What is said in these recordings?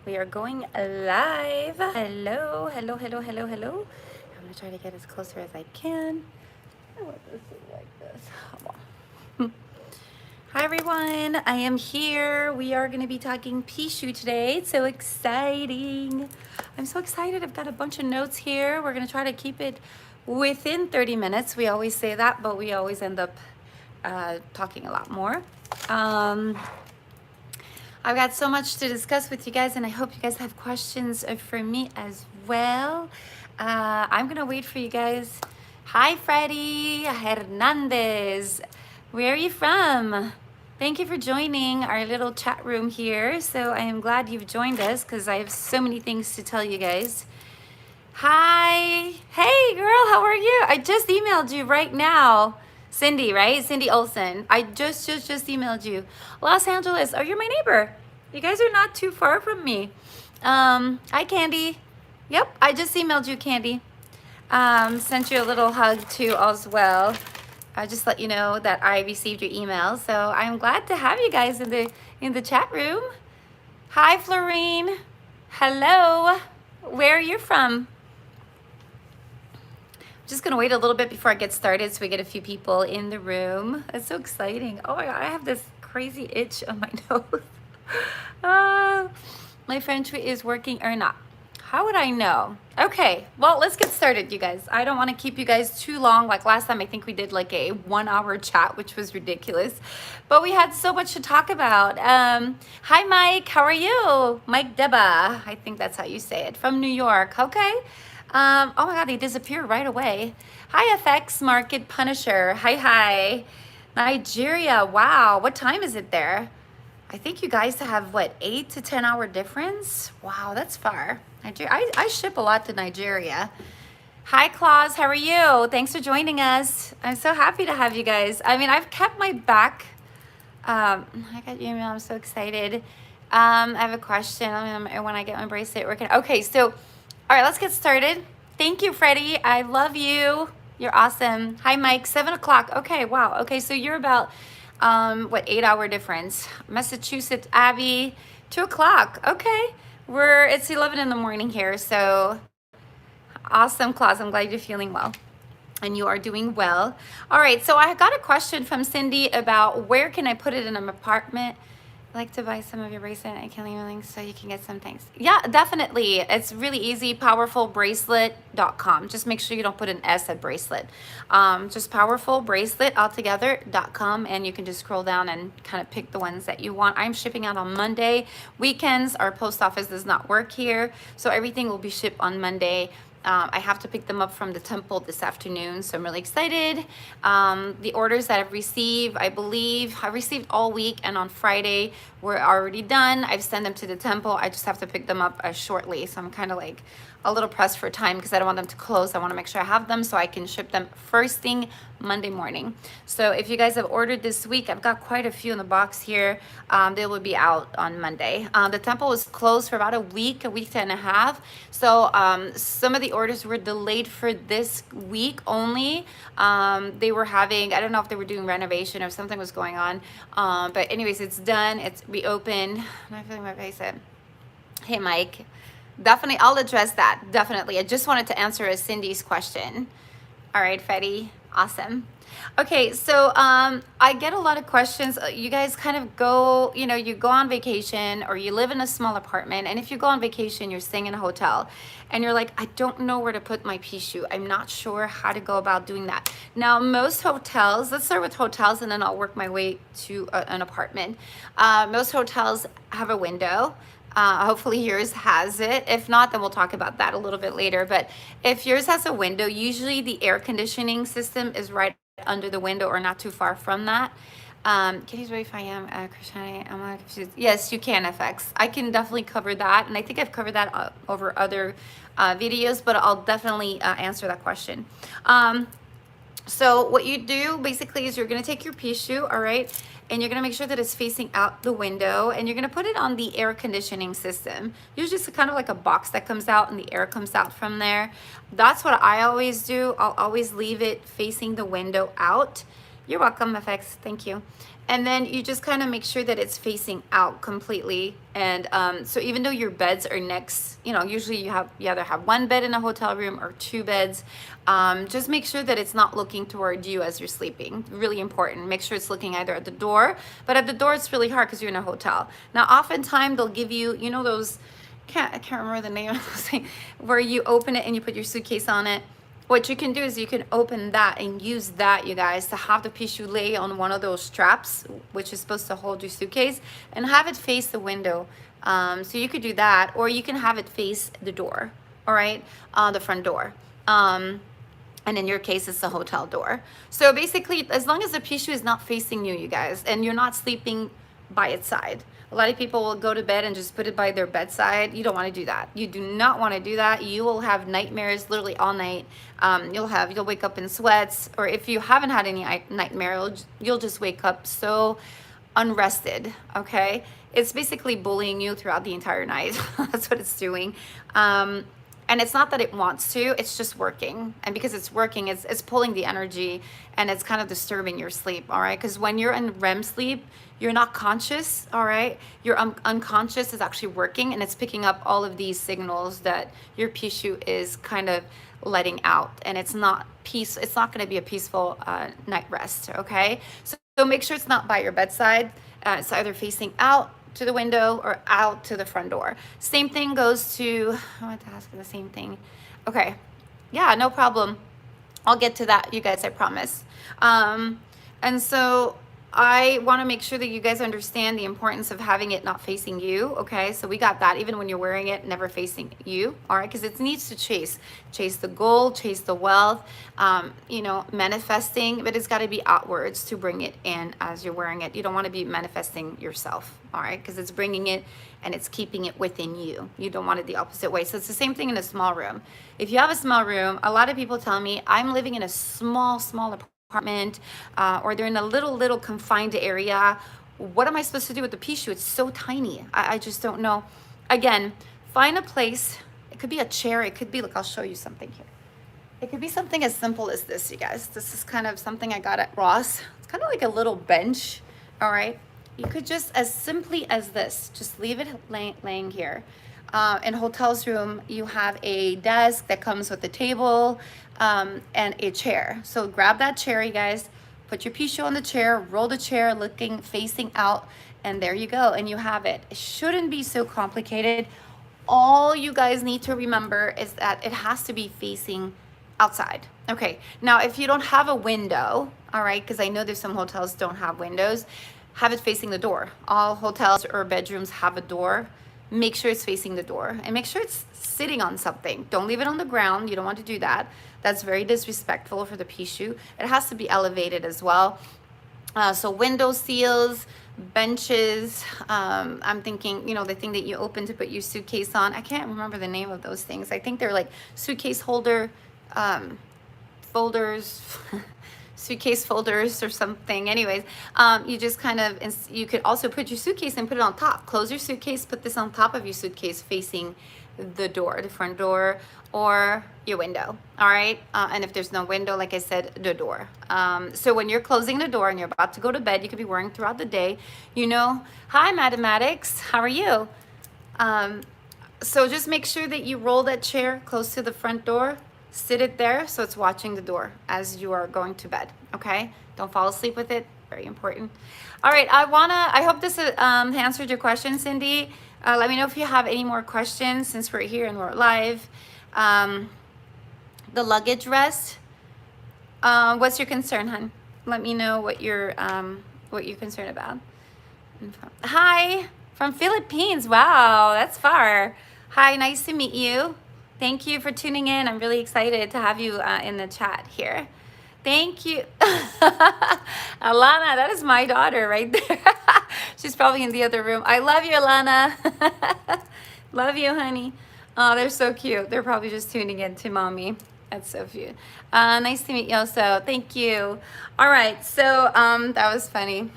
We are going live. Hello, hello, hello, hello, hello. I'm gonna try to get as closer as I can. I want this to be like this. Hold on. Hi everyone, I am here. We are gonna be talking Pixiu today. It's so exciting. I'm so excited. I've got a bunch of notes here. We're gonna try to keep it within 30 minutes. We always say that, but we always end up talking a lot more. I've got so much to discuss with you guys, and I hope you guys have questions for me as well. I'm gonna wait for you guys. Hi, Freddie Hernandez. Where are you from? Thank you for joining our little chat room here. So I am glad you've joined us because I have so many things to tell you guys. Hi. Hey, girl, how are you? I just emailed you right now. Cindy, right? Cindy Olson. I just emailed you. Los Angeles. Oh, you're my neighbor. You guys are not too far from me. Hi, Candy. Yep, I just emailed you, Candy. Sent you a little hug too as well. I just let you know that I received your email. So I'm glad to have you guys in the chat room. Hi, Florine. Hello. Where are you from? Just gonna wait a little bit before I get started so we get a few people in the room. It's so exciting. Oh my God, I have this crazy itch on my nose. My French is working or not. How would I know? Okay, well, let's get started, you guys. I don't want to keep you guys too long. Like last time, I think we did like a 1-hour chat, which was ridiculous. But we had so much to talk about. Hi, Mike. How are you? Mike Deba. I think that's how you say it. From New York. Okay. Oh my God, they disappeared right away. Hi, FX Market Punisher. Hi. Nigeria. Wow. What time is it there? I think you guys have what, 8 to 10 hour difference? Wow, that's far. I ship a lot to Nigeria. Hi, Claus. How are you? Thanks for joining us. I'm so happy to have you guys. I mean, I've kept my back. I got your email. I'm so excited. I have a question. When I get my bracelet working. Okay, so, all right, let's get started. Thank you, Freddie. I love you. You're awesome. Hi, Mike. 7 o'clock. Okay, wow. Okay, so you're about, 8-hour difference? Massachusetts, Abby, 2 o'clock. Okay, it's 11 in the morning here. So awesome, Claus. I'm glad you're feeling well. And you are doing well. All right, so I got a question from Cindy about where can I put it in an apartment. I'd like to buy some of your bracelet. I can leave a link so you can get some things. Yeah, definitely. It's really easy. Powerfulbracelet.com. Just make sure you don't put an S at bracelet. Just powerfulbracelet.com, and you can just scroll down and kind of pick the ones that you want. I'm shipping out on Monday. Weekends, our post office does not work here, so everything will be shipped on Monday. I have to pick them up from the temple this afternoon, so I'm really excited. The orders that I've received, I believe I received all week, and on Friday we're already done. I've sent them to the temple. I just have to pick them up shortly, so I'm kind of like a little pressed for time because I don't want them to close. I want to make sure I have them so I can ship them first thing Monday morning. So if you guys have ordered this week, I've got quite a few in the box here. They will be out on Monday. The temple was closed for about a week and a half. So some of the orders were delayed for this week only. They were having, I don't know if they were doing renovation or something was going on. But anyways, it's done. It's reopened. I'm not feeling my face. Hey, Mike. Definitely, I'll address that. Definitely. I just wanted to answer Cindy's question. All right, Freddie. Awesome. Okay, so I get a lot of questions. You guys kind of go, you go on vacation or you live in a small apartment. And if you go on vacation, you're staying in a hotel and you're like, I don't know where to put my Pixiu. I'm not sure how to go about doing that. Now, most hotels, let's start with hotels and then I'll work my way to an apartment. Most hotels have a window. Hopefully yours has it. If not, then we'll talk about that a little bit later. But if yours has a window, usually the air conditioning system is right under the window or not too far from that. Can you tell if I am Christian? I'm confused. Yes, you can, FX. I can definitely cover that. And I think I've covered that over other videos, but I'll definitely answer that question. So what you do basically is you're going to take your Pixiu, all right, and you're going to make sure that it's facing out the window, and you're going to put it on the air conditioning system. Usually it's kind of like a box that comes out and the air comes out from there. That's what I always do. I'll always leave it facing the window out. You're welcome, FX. Thank you. And then you just kind of make sure that it's facing out completely. And so even though your beds are next, you know, usually you either have one bed in a hotel room or two beds. Just make sure that it's not looking toward you as you're sleeping. Really important. Make sure it's looking either at the door, but at the door it's really hard because you're in a hotel. Now, oftentimes they'll give you, you know, those, I can't remember the name of those things, where you open it and you put your suitcase on it. What you can do is you can open that and use that, you guys, to have the Pixiu lay on one of those straps, which is supposed to hold your suitcase, and have it face the window. So you could do that, or you can have it face the door, all right, the front door. And in your case, it's the hotel door. So basically, as long as the Pixiu is not facing you, you guys, and you're not sleeping by its side. A lot of people will go to bed and just put it by their bedside. You don't want to do that. You do not want to do that. You will have nightmares literally all night. You'll wake up in sweats, or if you haven't had any nightmare, you'll just wake up so unrested. Okay, it's basically bullying you throughout the entire night. That's what it's doing. And it's not that it wants to, it's just working. And because it's working, it's pulling the energy, and it's kind of disturbing your sleep, all right? Because when you're in REM sleep, you're not conscious, all right? Your unconscious is actually working, and it's picking up all of these signals that your Pixiu is kind of letting out. And it's not gonna be a peaceful night rest, okay? So make sure it's not by your bedside. It's either facing out to the window or out to the front door. Same thing goes to, I want to ask you the same thing. Okay, yeah, no problem. I'll get to that, you guys, I promise. And so I want to make sure that you guys understand the importance of having it not facing you, okay? So we got that, even when you're wearing it, never facing you, all right? Because it needs to chase the gold, chase the wealth, you know, manifesting, but it's got to be outwards to bring it in as you're wearing it. You don't want to be manifesting yourself, all right? Because it's bringing it and it's keeping it within you. You don't want it the opposite way. So it's the same thing in a small room. If you have a small room, a lot of people tell me, I'm living in a small apartment, or they're in a little confined area. What am I supposed to do with the Pixiu? It's so tiny. I just don't know. Again, find a place. It could be a chair. It could be, look, I'll show you something here. It could be something as simple as this, you guys. This is kind of something I got at Ross. It's kind of like a little bench, all right? You could just, as simply as this, just leave it laying here. In hotel's room, you have a desk that comes with a table and a chair. So grab that chair, you guys, put your Pixiu on the chair, roll the chair facing out, and there you go, and you have it. It shouldn't be so complicated. All you guys need to remember is that it has to be facing outside. Okay, now if you don't have a window, all right, because I know there's some hotels don't have windows, have it facing the door. All hotels or bedrooms have a door. Make sure it's facing the door, and make sure it's sitting on something. Don't leave it on the ground. You don't want to do that. That's very disrespectful for the Pixiu. It has to be elevated as well. So window seals, benches. I'm thinking, you know, the thing that you open to put your suitcase on. I can't remember the name of those things. I think they're like suitcase holder folders. Suitcase folders or something. Anyways, you just kind of, you could also put your suitcase and put it on top. Close your suitcase, put this on top of your suitcase facing the door, the front door, or your window, all right? And if there's no window, like I said, the door. So when you're closing the door and you're about to go to bed, you could be wearing throughout the day, you know, hi mathematics, how are you? So just make sure that you roll that chair close to the front door. Sit it there so it's watching the door as you are going to bed, okay? Don't fall asleep with it, very important. All right, I hope this answered your question, Cindy. Let me know if you have any more questions since we're here and we're live. The luggage rest, what's your concern, hon? Let me know what you're concerned about. Hi, from Philippines, wow, that's far. Hi, nice to meet you. Thank you for tuning in. I'm really excited to have you in the chat here. Thank you. Alana, that is my daughter right there. She's probably in the other room. I love you, Alana. Love you, honey. Oh, they're so cute. They're probably just tuning in to mommy. That's so cute. Nice to meet you also. Thank you. All right, so that was funny.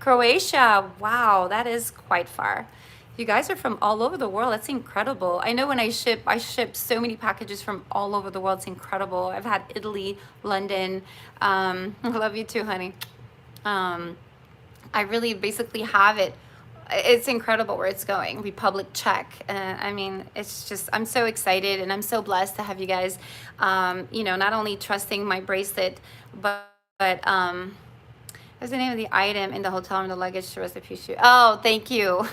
Croatia, wow, that is quite far. You guys are from all over the world. That's incredible. I know when I ship so many packages from all over the world. It's incredible. I've had Italy, London. I love you too, honey. I really basically have it. It's incredible where it's going. Republic check. I mean, it's just, I'm so excited and I'm so blessed to have you guys, you know, not only trusting my bracelet, but what's the name of the item in the hotel room, the luggage to recipe shoe? Oh, thank you.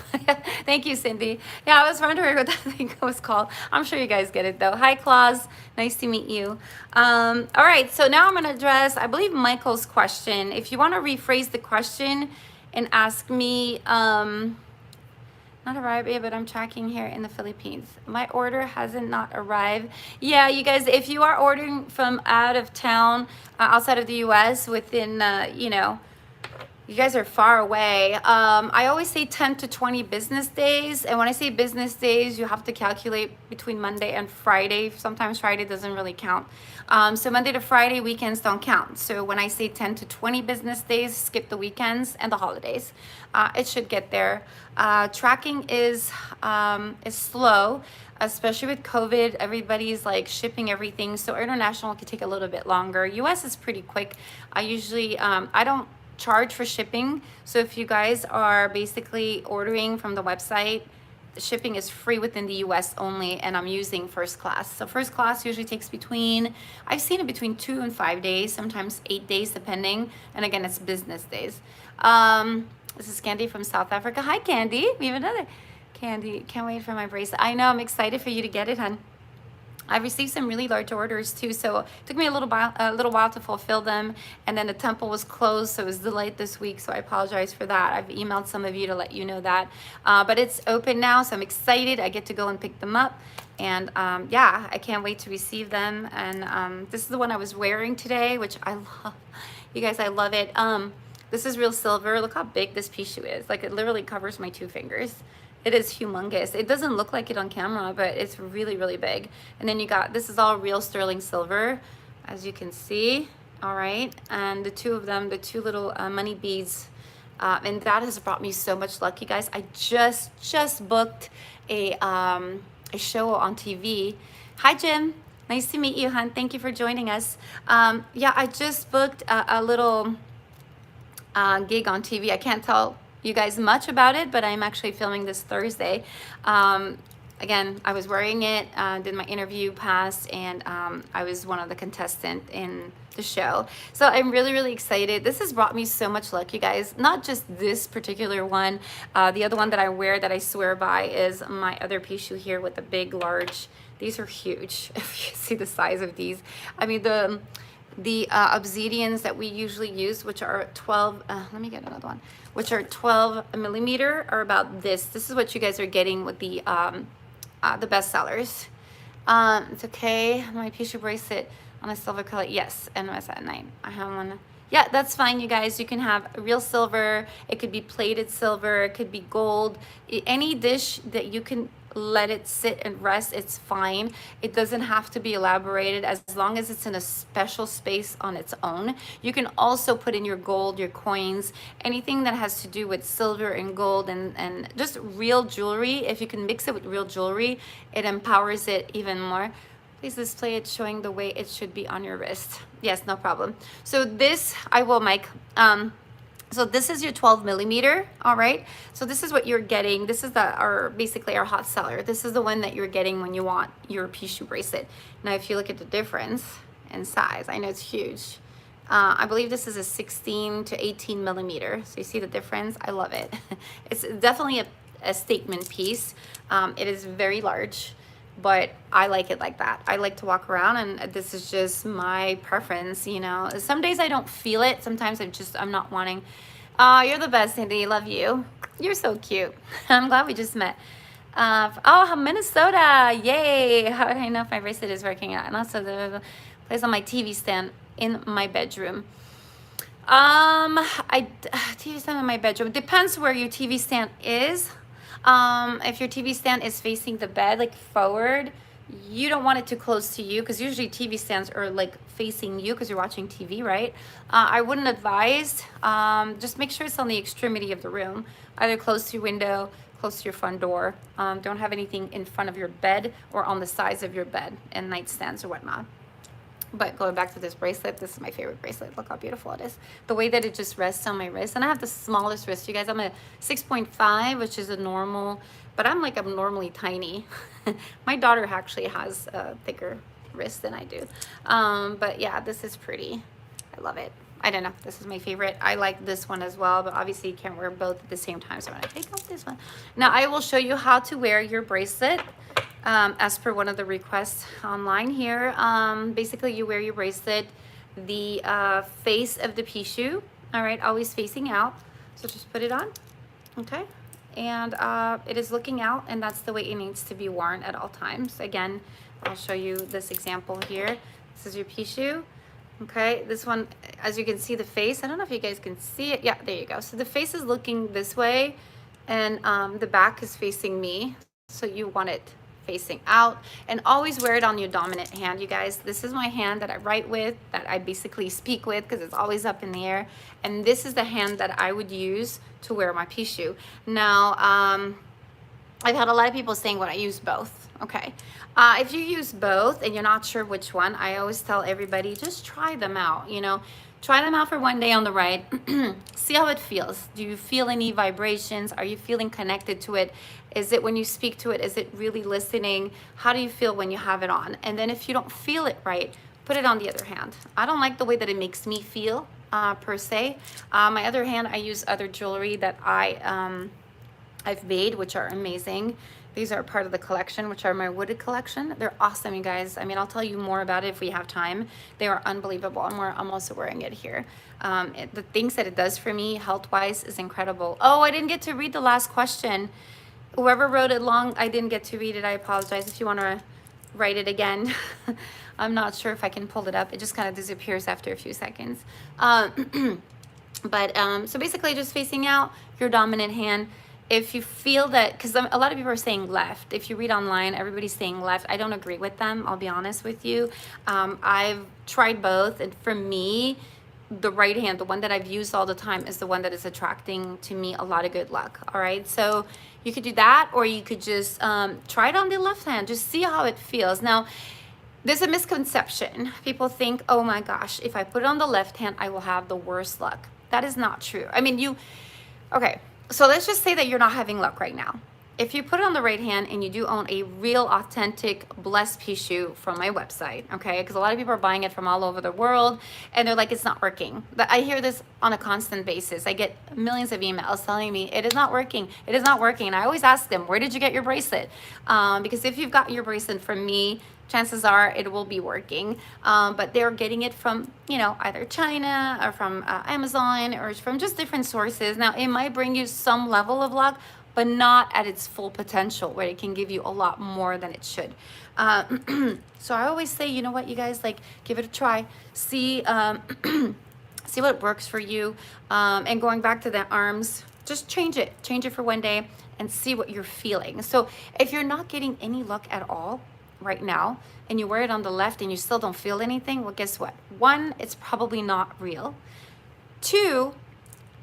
Thank you, Cindy. Yeah, I was wondering what that thing was called. I'm sure you guys get it though. Hi, Claus. Nice to meet you. All right, so now I'm going to address, I believe, Michael's question. If you want to rephrase the question and ask me, not arrived yet, but I'm tracking here in the Philippines. My order hasn't not arrived. Yeah, you guys, if you are ordering from out of town, outside of the US, within, you know, you guys are far away. I always say 10 to 20 business days. And when I say business days, you have to calculate between Monday and Friday. Sometimes Friday doesn't really count. So Monday to Friday, weekends don't count. So when I say 10 to 20 business days, skip the weekends and the holidays. It should get there. Tracking is slow, especially with COVID. Everybody's like shipping everything. So international could take a little bit longer. US is pretty quick. I usually, I don't charge for shipping. So if you guys are basically ordering from the website, the shipping is free within the US only, and I'm using first class. So first class usually takes between, I've seen it between 2 and 5 days, sometimes 8 days depending. And again, it's business days. This is Candy from South Africa. Hi, Candy. We have another Candy. Can't wait for my bracelet. I know, I'm excited for you to get it, hun. I've received some really large orders too, so it took me a little while to fulfill them, and then the temple was closed, so it was delayed this week, so I apologize for that. I've emailed some of you to let you know that, but it's open now, so I'm excited. I get to go and pick them up, and yeah, I can't wait to receive them. And this is the one I was wearing today, which I love. You guys, I love it. This is real silver. Look how big this Pixiu is. Like, it literally covers my 2 fingers. It is humongous. It doesn't look like it on camera, but it's really, really big. And then you got, this is all real sterling silver, as you can see. All right. And the 2 of them, the 2 little money beads. And that has brought me so much luck, you guys. I just booked a show on TV. Hi, Jim. Nice to meet you, hon. Thank you for joining us. Yeah, I just booked a little gig on TV. I can't tell you guys much about it, but I'm actually filming this Thursday. Again, I was wearing it, did my interview, passed, and I was one of the contestants in the show. So I'm really, really excited. This has brought me so much luck, you guys. Not just this particular one. The other one that I wear that I swear by is my other Pixiu here with the big, large. These are huge. If you see the size of these. I mean, the obsidians that we usually use, which are 12, let me get another one, which are 12 millimeter, are about this. This is what you guys are getting with the best sellers. It's okay. My Pixiu bracelet on a silver color. Yes, and was at 9. I have one. Yeah, that's fine, you guys. You can have real silver. It could be plated silver. It could be gold. Any dish that you can let it sit and rest, it's fine. It doesn't have to be elaborated as long as it's in a special space on its own. You can also put in your gold, your coins, anything that has to do with silver and gold, and just real jewelry. If you can mix it with real jewelry, it empowers it even more. Please display it showing the way it should be on your wrist. Yes, no problem. So this, I will, Mike. So this is your 12 millimeter, all right? So this is what you're getting. This is basically our hot seller. This is the one that you're getting when you want your Pixiu bracelet. Now, if you look at the difference in size, I know it's huge. I believe this is a 16 to 18 millimeter. So you see the difference? I love it. It's definitely a statement piece. It is very large, but I like it like that. I like to walk around, and this is just my preference, you know. Some days I don't feel it. Sometimes I'm not wanting. You're the best, Cindy. Love you. You're so cute. I'm glad we just met. Oh, Minnesota. Yay. How would I know if my bracelet is working out? And also the place on my TV stand in my bedroom. TV stand in my bedroom. Depends where your TV stand is. If your TV stand is facing the bed, like forward, you don't want it too close to you, because usually TV stands are like facing you because you're watching TV, right? I wouldn't advise. Just make sure it's on the extremity of the room, either close to your window, close to your front door. Don't have anything in front of your bed or on the sides of your bed and nightstands or whatnot. But going back to this bracelet, this is my favorite bracelet. Look how beautiful it is. The way that it just rests on my wrist. And I have the smallest wrist, you guys. I'm a 6.5, which is a normal, but I'm like abnormally tiny. My daughter actually has a thicker wrist than I do. But yeah, this is pretty. I love it. I don't know. This is my favorite. I like this one as well, but obviously you can't wear both at the same time. So I'm going to take off this one. Now I will show you how to wear your bracelet. As per one of the requests online here, basically you wear your bracelet, the face of the Pixiu, all right, always facing out. So just put it on, okay? And it is looking out, and that's the way it needs to be worn at all times. Again, I'll show you this example here. This is your Pixiu. Okay, this one, as you can see the face, I don't know if you guys can see it. Yeah, there you go. So the face is looking this way, and the back is facing me. So you want it facing out, and always wear it on your dominant hand, you guys. This is my hand that I write with, that I basically speak with, because it's always up in the air, and this is the hand that I would use to wear my Pixiu. Now I've had a lot of people saying, "What, I use both?" Okay, if you use both and you're not sure which one, I always tell everybody, just try them out, you know. Try them out for one day on the right. See how it feels. Do you feel any vibrations? Are you feeling connected to it? Is it when you speak to it, is it really listening? How do you feel when you have it on? And then if you don't feel it right, put it on the other hand. I don't like the way that it makes me feel per se. My other hand, I use other jewelry that I've made, which are amazing. These are part of the collection, which are my wooded collection. They're awesome, you guys. I mean, I'll tell you more about it if we have time. They are unbelievable. I'm also wearing it here. The things that it does for me health-wise is incredible. Oh, I didn't get to read the last question. Whoever wrote it long, I didn't get to read it. I apologize. If you want to write it again. I'm not sure if I can pull it up. It just kind of disappears after a few seconds. So basically just facing out your dominant hand. If you feel that, because a lot of people are saying left. If you read online, everybody's saying left. I don't agree with them. I'll be honest with you. I've tried both. And for me, the right hand, the one that I've used all the time, is the one that is attracting to me a lot of good luck. All right. So you could do that, or you could just try it on the left hand. Just see how it feels. Now, there's a misconception. People think, oh my gosh, if I put it on the left hand, I will have the worst luck. That is not true. I mean, okay. So let's just say that you're not having luck right now. If you put it on the right hand and you do own a real authentic blessed Pixiu from my website, okay? Because a lot of people are buying it from all over the world and they're like, it's not working. I hear this on a constant basis. I get millions of emails telling me it is not working. It is not working. And I always ask them, where did you get your bracelet? Because if you've got your bracelet from me, chances are it will be working. But they're getting it from, either China or from Amazon or from just different sources. Now, it might bring you some level of luck, but not at its full potential, where it can give you a lot more than it should. So I always say, you know what, you guys, like, give it a try. See, see what works for you. And going back to the arms, just change it for one day and see what you're feeling. So if you're not getting any luck at all right now, and you wear it on the left and you still don't feel anything, well, guess what? One, it's probably not real. Two,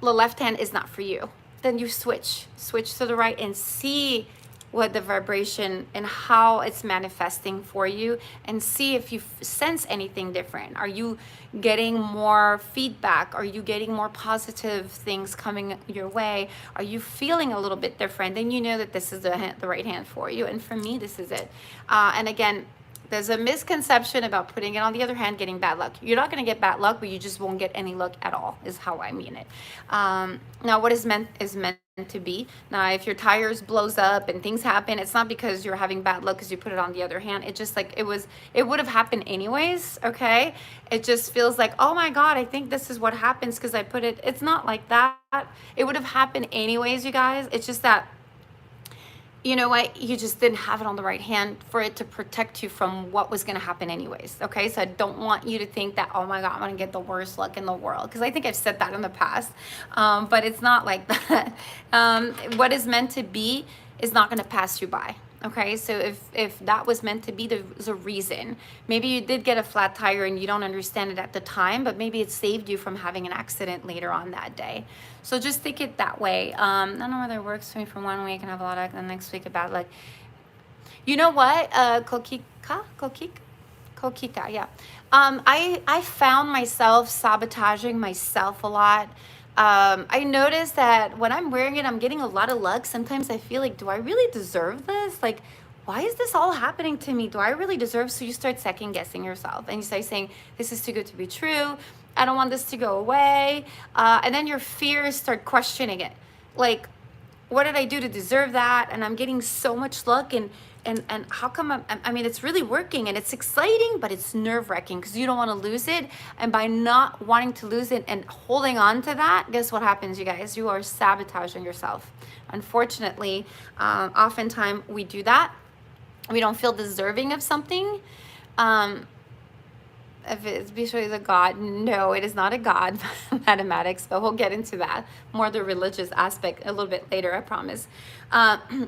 the left hand is not for you. Then you switch to the right and see what the vibration and how it's manifesting for you, and see if you sense anything different. Are you getting more feedback? Are you getting more positive things coming your way? Are you feeling a little bit different? Then you know that this is the right hand for you. And for me, this is it. And again, there's a misconception about putting it on the other hand, getting bad luck. You're not going to get bad luck, but you just won't get any luck at all, is how I mean it. Now, what is meant to be. Now, if your tires blows up and things happen, it's not because you're having bad luck because you put it on the other hand. It just like, it would have happened anyways, okay? It just feels like, oh my God, I think this is what happens because I put it. It's not like that. It would have happened anyways, you guys. It's just that, you know what, you just didn't have it on the right hand for it to protect you from what was going to happen anyways, okay? So I don't want you to think that, oh my God, I'm going to get the worst luck in the world, because I think I've said that in the past, but it's not like that. What is meant to be is not going to pass you by, okay? So if that was meant to be, there's a reason. Maybe you did get a flat tire and you don't understand it at the time, but maybe it saved you from having an accident later on that day. So just think it that way. I don't know whether it works for me for 1 week and have a lot of luck, and the next week about like, you know what, Kokika, Coquita, yeah. I found myself sabotaging myself a lot. I noticed that when I'm wearing it, I'm getting a lot of luck. Sometimes I feel like, do I really deserve this? Like, why is this all happening to me? Do I really deserve? So you start second guessing yourself and you start saying, this is too good to be true. I don't want this to go away. And then your fears start questioning it. Like, what did I do to deserve that? And I'm getting so much luck, and how come I mean, it's really working and it's exciting, but it's nerve-wracking because you don't want to lose it. And by not wanting to lose it and holding on to that, guess what happens, you guys? You are sabotaging yourself. Unfortunately, oftentimes we do that. We don't feel deserving of something. If it's visually the God, no, it is not a God, mathematics, but we'll get into that, more the religious aspect a little bit later, I promise.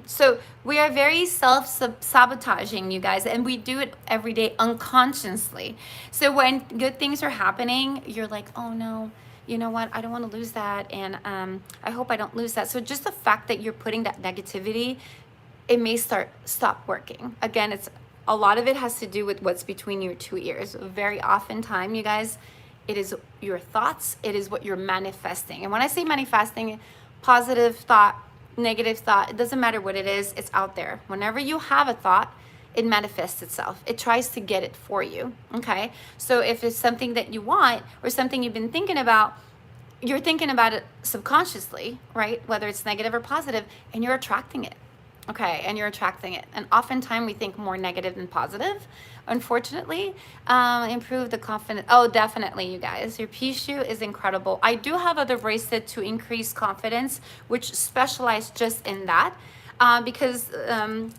So we are very self-sabotaging, you guys, and we do it every day unconsciously. So when good things are happening, you're like, oh no, you know what, I don't want to lose that, and I hope I don't lose that. So just the fact that you're putting that negativity, it may stop working. Again, it's a lot of it has to do with what's between your two ears. Very often time, you guys, it is your thoughts, it is what you're manifesting. And when I say manifesting, positive thought, negative thought, it doesn't matter what it is, it's out there. Whenever you have a thought, it manifests itself. It tries to get it for you, okay? So if it's something that you want or something you've been thinking about, you're thinking about it subconsciously, right? Whether it's negative or positive, and you're attracting it. Okay, and you're attracting it. And oftentimes we think more negative than positive, unfortunately. Improve the confidence. Oh, definitely, you guys. Your Pixiu is incredible. I do have other bracelets to increase confidence, which specialize just in that, because the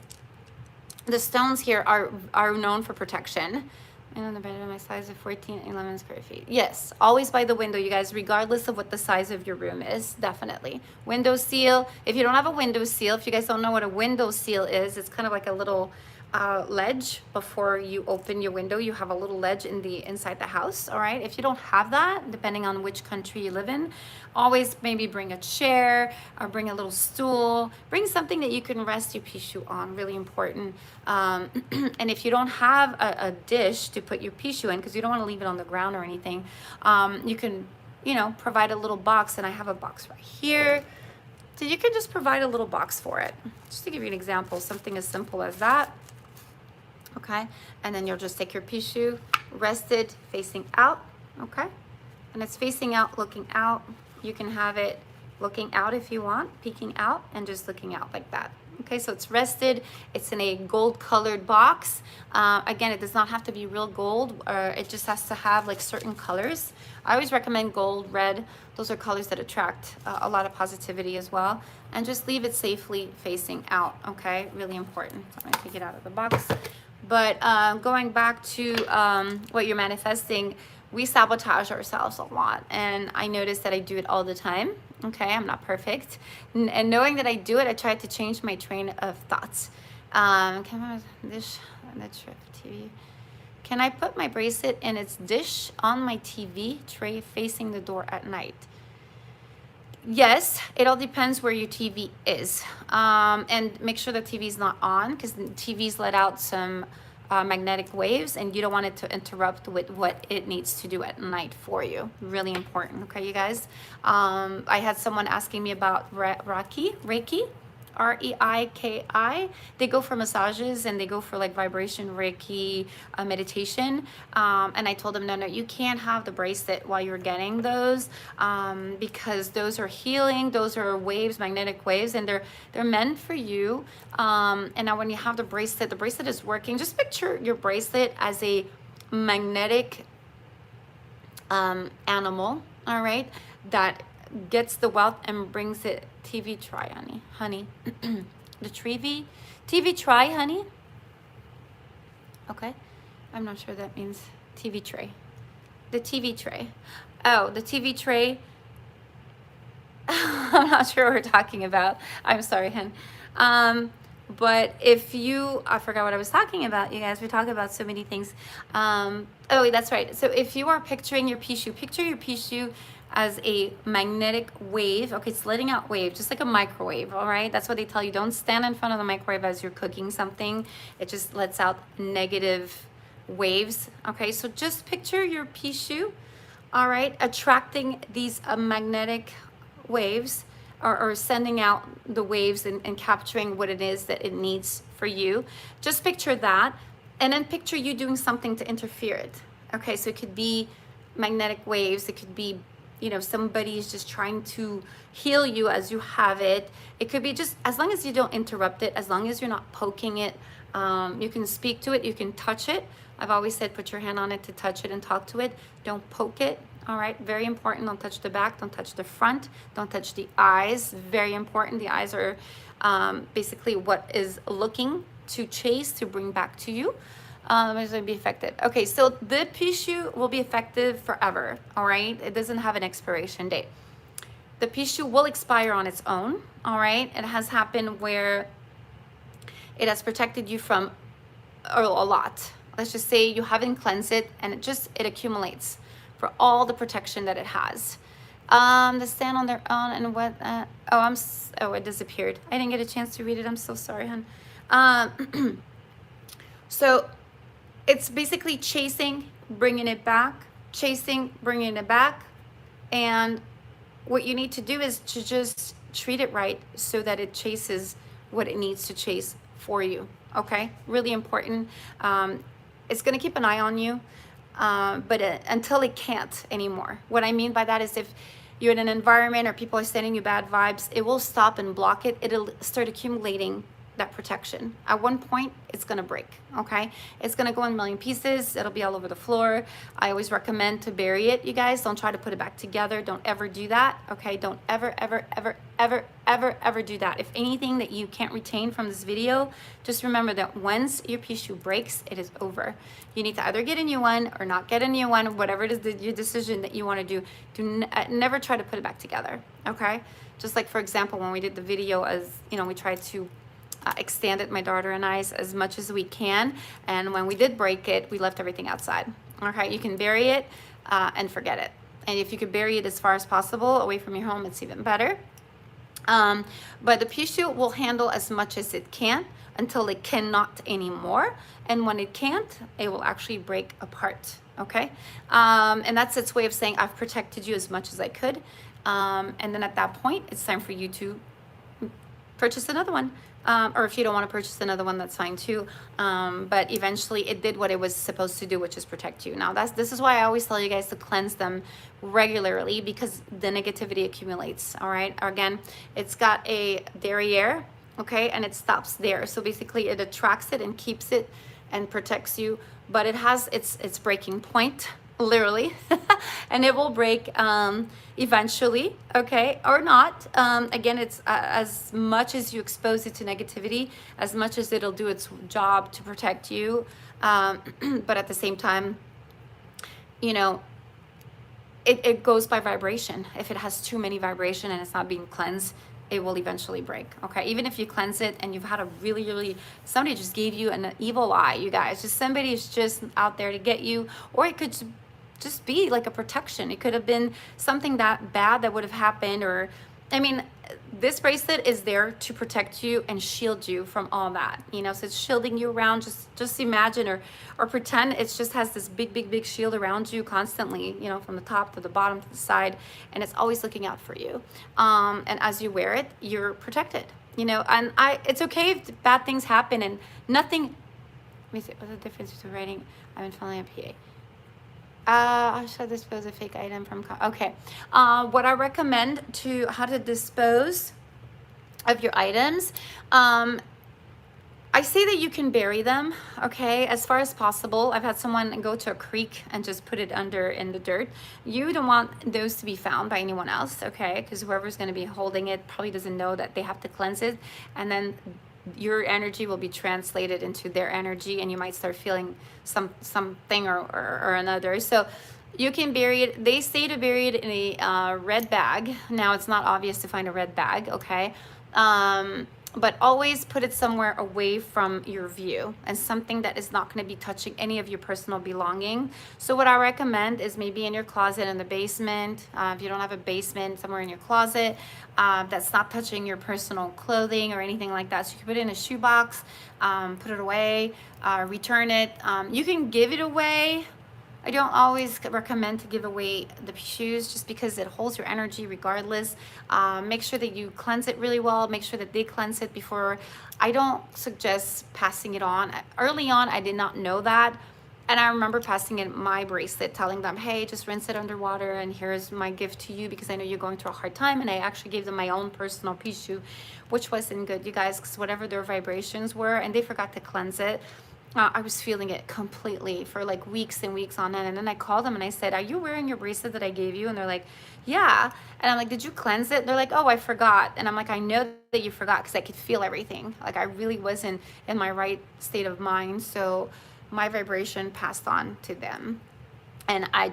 stones here are known for protection. And on the bed of my size of 14 and 11 square feet. Yes, always by the window, you guys, regardless of what the size of your room is, definitely. Window seal. If you don't have a window seal, if you guys don't know what a window seal is, it's kind of like a little ledge before you open your window. You have a little ledge inside the house, all right? If you don't have that, depending on which country you live in, always maybe bring a chair or bring a little stool. Bring something that you can rest your Pixiu on, really important. And if you don't have a dish to put your Pixiu in, because you don't want to leave it on the ground or anything, you can, provide a little box, and I have a box right here. So you can just provide a little box for it. Just to give you an example, something as simple as that. Okay, and then you'll just take your Pixiu, rest it facing out, okay? And it's facing out, looking out. You can have it looking out if you want, peeking out, and just looking out like that. Okay, so it's rested. It's in a gold colored box. Again, it does not have to be real gold, or it just has to have like certain colors. I always recommend gold, red. Those are colors that attract a lot of positivity as well. And just leave it safely facing out, okay? Really important. So I'm gonna take it out of the box. But going back to what you're manifesting, we sabotage ourselves a lot. And I notice that I do it all the time. Okay, I'm not perfect. And knowing that I do it, I try to change my train of thoughts. Can I put my bracelet in its dish on my TV tray facing the door at night? Yes, it all depends where your TV is. And make sure the TV is not on, because TVs let out some magnetic waves, and you don't want it to interrupt with what it needs to do at night for you. Really important, okay, you guys? I had someone asking me about Reiki. Reiki. They go for massages, and they go for like vibration Reiki meditation. And I told them, no, you can't have the bracelet while you're getting those, because those are healing. Those are waves, magnetic waves, and they're meant for you. And now when you have the bracelet is working. Just picture your bracelet as a magnetic animal, all right, that gets the wealth and brings it. TV try, honey. The TV try, honey. Okay, I'm not sure that means TV tray. The TV tray. Oh, the TV tray. I'm not sure what we're talking about. I'm sorry, hun. But if you, I forgot what I was talking about, you guys. We talk about so many things. Oh, that's right. So if you are picturing your Pixiu, picture your Pixiu as a magnetic wave. Okay, it's letting out wave, just like a microwave, all right? That's what they tell you. Don't stand in front of the microwave as you're cooking something. It just lets out negative waves. Okay, so just picture your Pixiu, all right, attracting these magnetic waves, or sending out the waves and capturing what it is that it needs for you. Just picture that, and then picture you doing something to interfere it. Okay, so it could be magnetic waves, it could be, you know, somebody's just trying to heal you as you have it. It could be just, as long as you don't interrupt it, as long as you're not poking it. You can speak to it, you can touch it. I've always said put your hand on it to touch it and talk to it. Don't poke it. All right, very important. Don't touch the back, don't touch the front, don't touch the eyes. Very important. The eyes are basically what is looking to chase, to bring back to you. It's going to be effective. Okay, so the Pixiu will be effective forever. All right, it doesn't have an expiration date. The Pixiu will expire on its own. All right, it has happened where it has protected you from a lot. Let's just say you haven't cleansed it, and it accumulates for all the protection that it has. They stand on their own, and what? It disappeared. I didn't get a chance to read it. I'm so sorry, hon. So it's basically chasing, bringing it back, chasing, bringing it back, and what you need to do is to just treat it right so that it chases what it needs to chase for you. Okay, really important. It's going to keep an eye on you, but until it can't anymore. What I mean by that is, if you're in an environment or people are sending you bad vibes, it will stop and block it. It'll start accumulating that protection. At one point, it's going to break. Okay, it's going to go in a million pieces. It'll be all over the floor. I always recommend to bury it. You guys, don't try to put it back together. Don't ever do that. Okay, don't ever do that. If anything that you can't retain from this video, just remember that once your Pixiu breaks, it is over. You need to either get a new one or not get a new one, whatever it is your decision that you want to do. Never try to put it back together. Okay, just like, for example, when we did the video, as you know, we tried to extended, my daughter and I, as much as we can, and when we did break it, we left everything outside. Okay, you can bury it and forget it, and if you could bury it as far as possible away from your home, it's even better. But the Pixiu will handle as much as it can until it cannot anymore, and when it can't, it will actually break apart. Okay, and that's its way of saying, I've protected you as much as I could, and then at that point, it's time for you to purchase another one. Or if you don't want to purchase another one, that's fine too. But eventually it did what it was supposed to do, which is protect you. Now this is why I always tell you guys to cleanse them regularly, because the negativity accumulates. All right. Again, it's got a derriere, okay, and it stops there. So basically it attracts it and keeps it and protects you, but it has its breaking point, literally, and it will break eventually, okay, or not. Again, it's as much as you expose it to negativity, as much as it'll do its job to protect you, but at the same time, you know, it goes by vibration. If it has too many vibration and it's not being cleansed, it will eventually break. Okay, even if you cleanse it and you've had a really, somebody just gave you an evil eye, you guys, just somebody's just out there to get you, or it could just be like a protection. It could have been something that bad that would have happened, or, I mean, this bracelet is there to protect you and shield you from all that, you know, so it's shielding you around. Just imagine or pretend it just has this big shield around you constantly, you know, from the top to the bottom to the side, and it's always looking out for you. And as you wear it, you're protected, you know. And it's okay if bad things happen and nothing. Let me see, what's the difference between writing, I've been following a PA. I should dispose a fake item from, okay. What I recommend to how to dispose of your items, I say that you can bury them, okay, as far as possible. I've had someone go to a creek and just put it under in the dirt. You don't want those to be found by anyone else, okay, because whoever's going to be holding it probably doesn't know that they have to cleanse it, and then your energy will be translated into their energy, and you might start feeling something or another. So you can bury it. They say to bury it in a red bag. Now, it's not obvious to find a red bag, okay? but always put it somewhere away from your view and something that is not going to be touching any of your personal belonging. So what I recommend is maybe in your closet in the basement, if you don't have a basement, somewhere in your closet that's not touching your personal clothing or anything like that. So you can put it in a shoebox, put it away, return it. You can give it away. I don't always recommend to give away the shoes just because it holds your energy regardless. Make sure that you cleanse it really well. Make sure that they cleanse it before. I don't suggest passing it on. Early on, I did not know that. And I remember passing in my bracelet, telling them, hey, just rinse it underwater and here's my gift to you because I know you're going through a hard time. And I actually gave them my own personal Pixiu, which wasn't good, you guys, because whatever their vibrations were, and they forgot to cleanse it. I was feeling it completely for like weeks and weeks on end. And then I called them and I said, are you wearing your bracelet that I gave you? And they're like, yeah. And I'm like, did you cleanse it? They're like, oh, I forgot. And I'm like, I know that you forgot because I could feel everything. Like I really wasn't in my right state of mind. So my vibration passed on to them. And I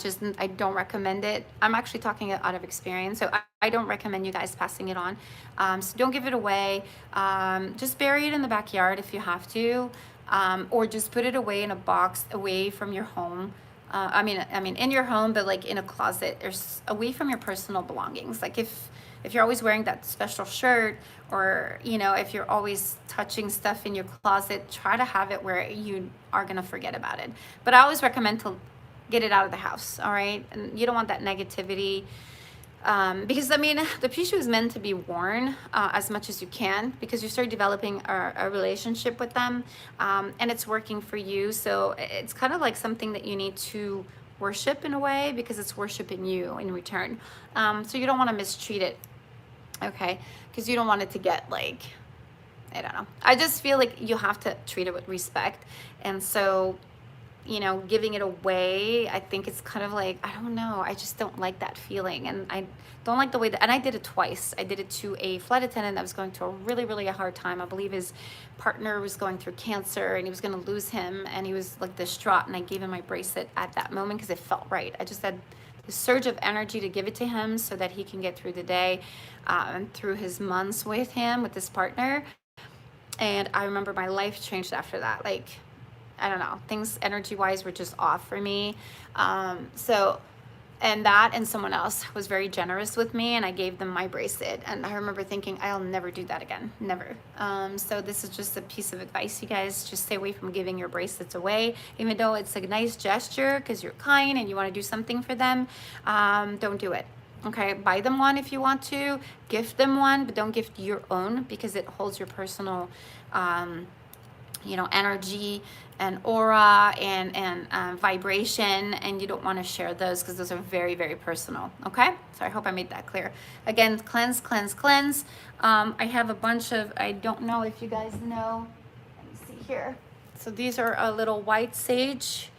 don't recommend it. I'm actually talking out of experience. So I don't recommend you guys passing it on. So don't give it away. Just bury it in the backyard if you have to. Or just put it away in a box away from your home. I mean, in your home, but like in a closet, or away from your personal belongings. Like if you're always wearing that special shirt, or if you're always touching stuff in your closet, try to have it where you are gonna forget about it. But I always recommend to get it out of the house. All right, and you don't want that negativity. Because the Pixiu is meant to be worn as much as you can, because you start developing a relationship with them, and it's working for you. So it's kind of like something that you need to worship in a way, because it's worshiping you in return. So you don't want to mistreat it, okay? Because you don't want it to get like, I don't know. I just feel like you have to treat it with respect, and so giving it away, I think it's kind of like, I don't know, I just don't like that feeling. And I don't like the way that, and I did it twice. I did it to a flight attendant that was going through a really, really hard time. I believe his partner was going through cancer and he was going to lose him, and he was like distraught, and I gave him my bracelet at that moment because it felt right. I just had the surge of energy to give it to him so that he can get through the day, and through his months with him, with his partner. And I remember my life changed after that. Like, I don't know, things energy-wise were just off for me. And that and someone else was very generous with me, and I gave them my bracelet. And I remember thinking, I'll never do that again, never. So this is just a piece of advice, you guys. Just stay away from giving your bracelets away, even though it's a nice gesture because you're kind and you want to do something for them. Don't do it. Okay, buy them one if you want to, gift them one, but don't gift your own, because it holds your personal energy and aura and vibration, and you don't want to share those because those are very, very personal. Okay, so I hope I made that clear. Again, cleanse, cleanse, cleanse. I have a bunch of, I don't know if you guys know, let me see here. So these are a little white sage.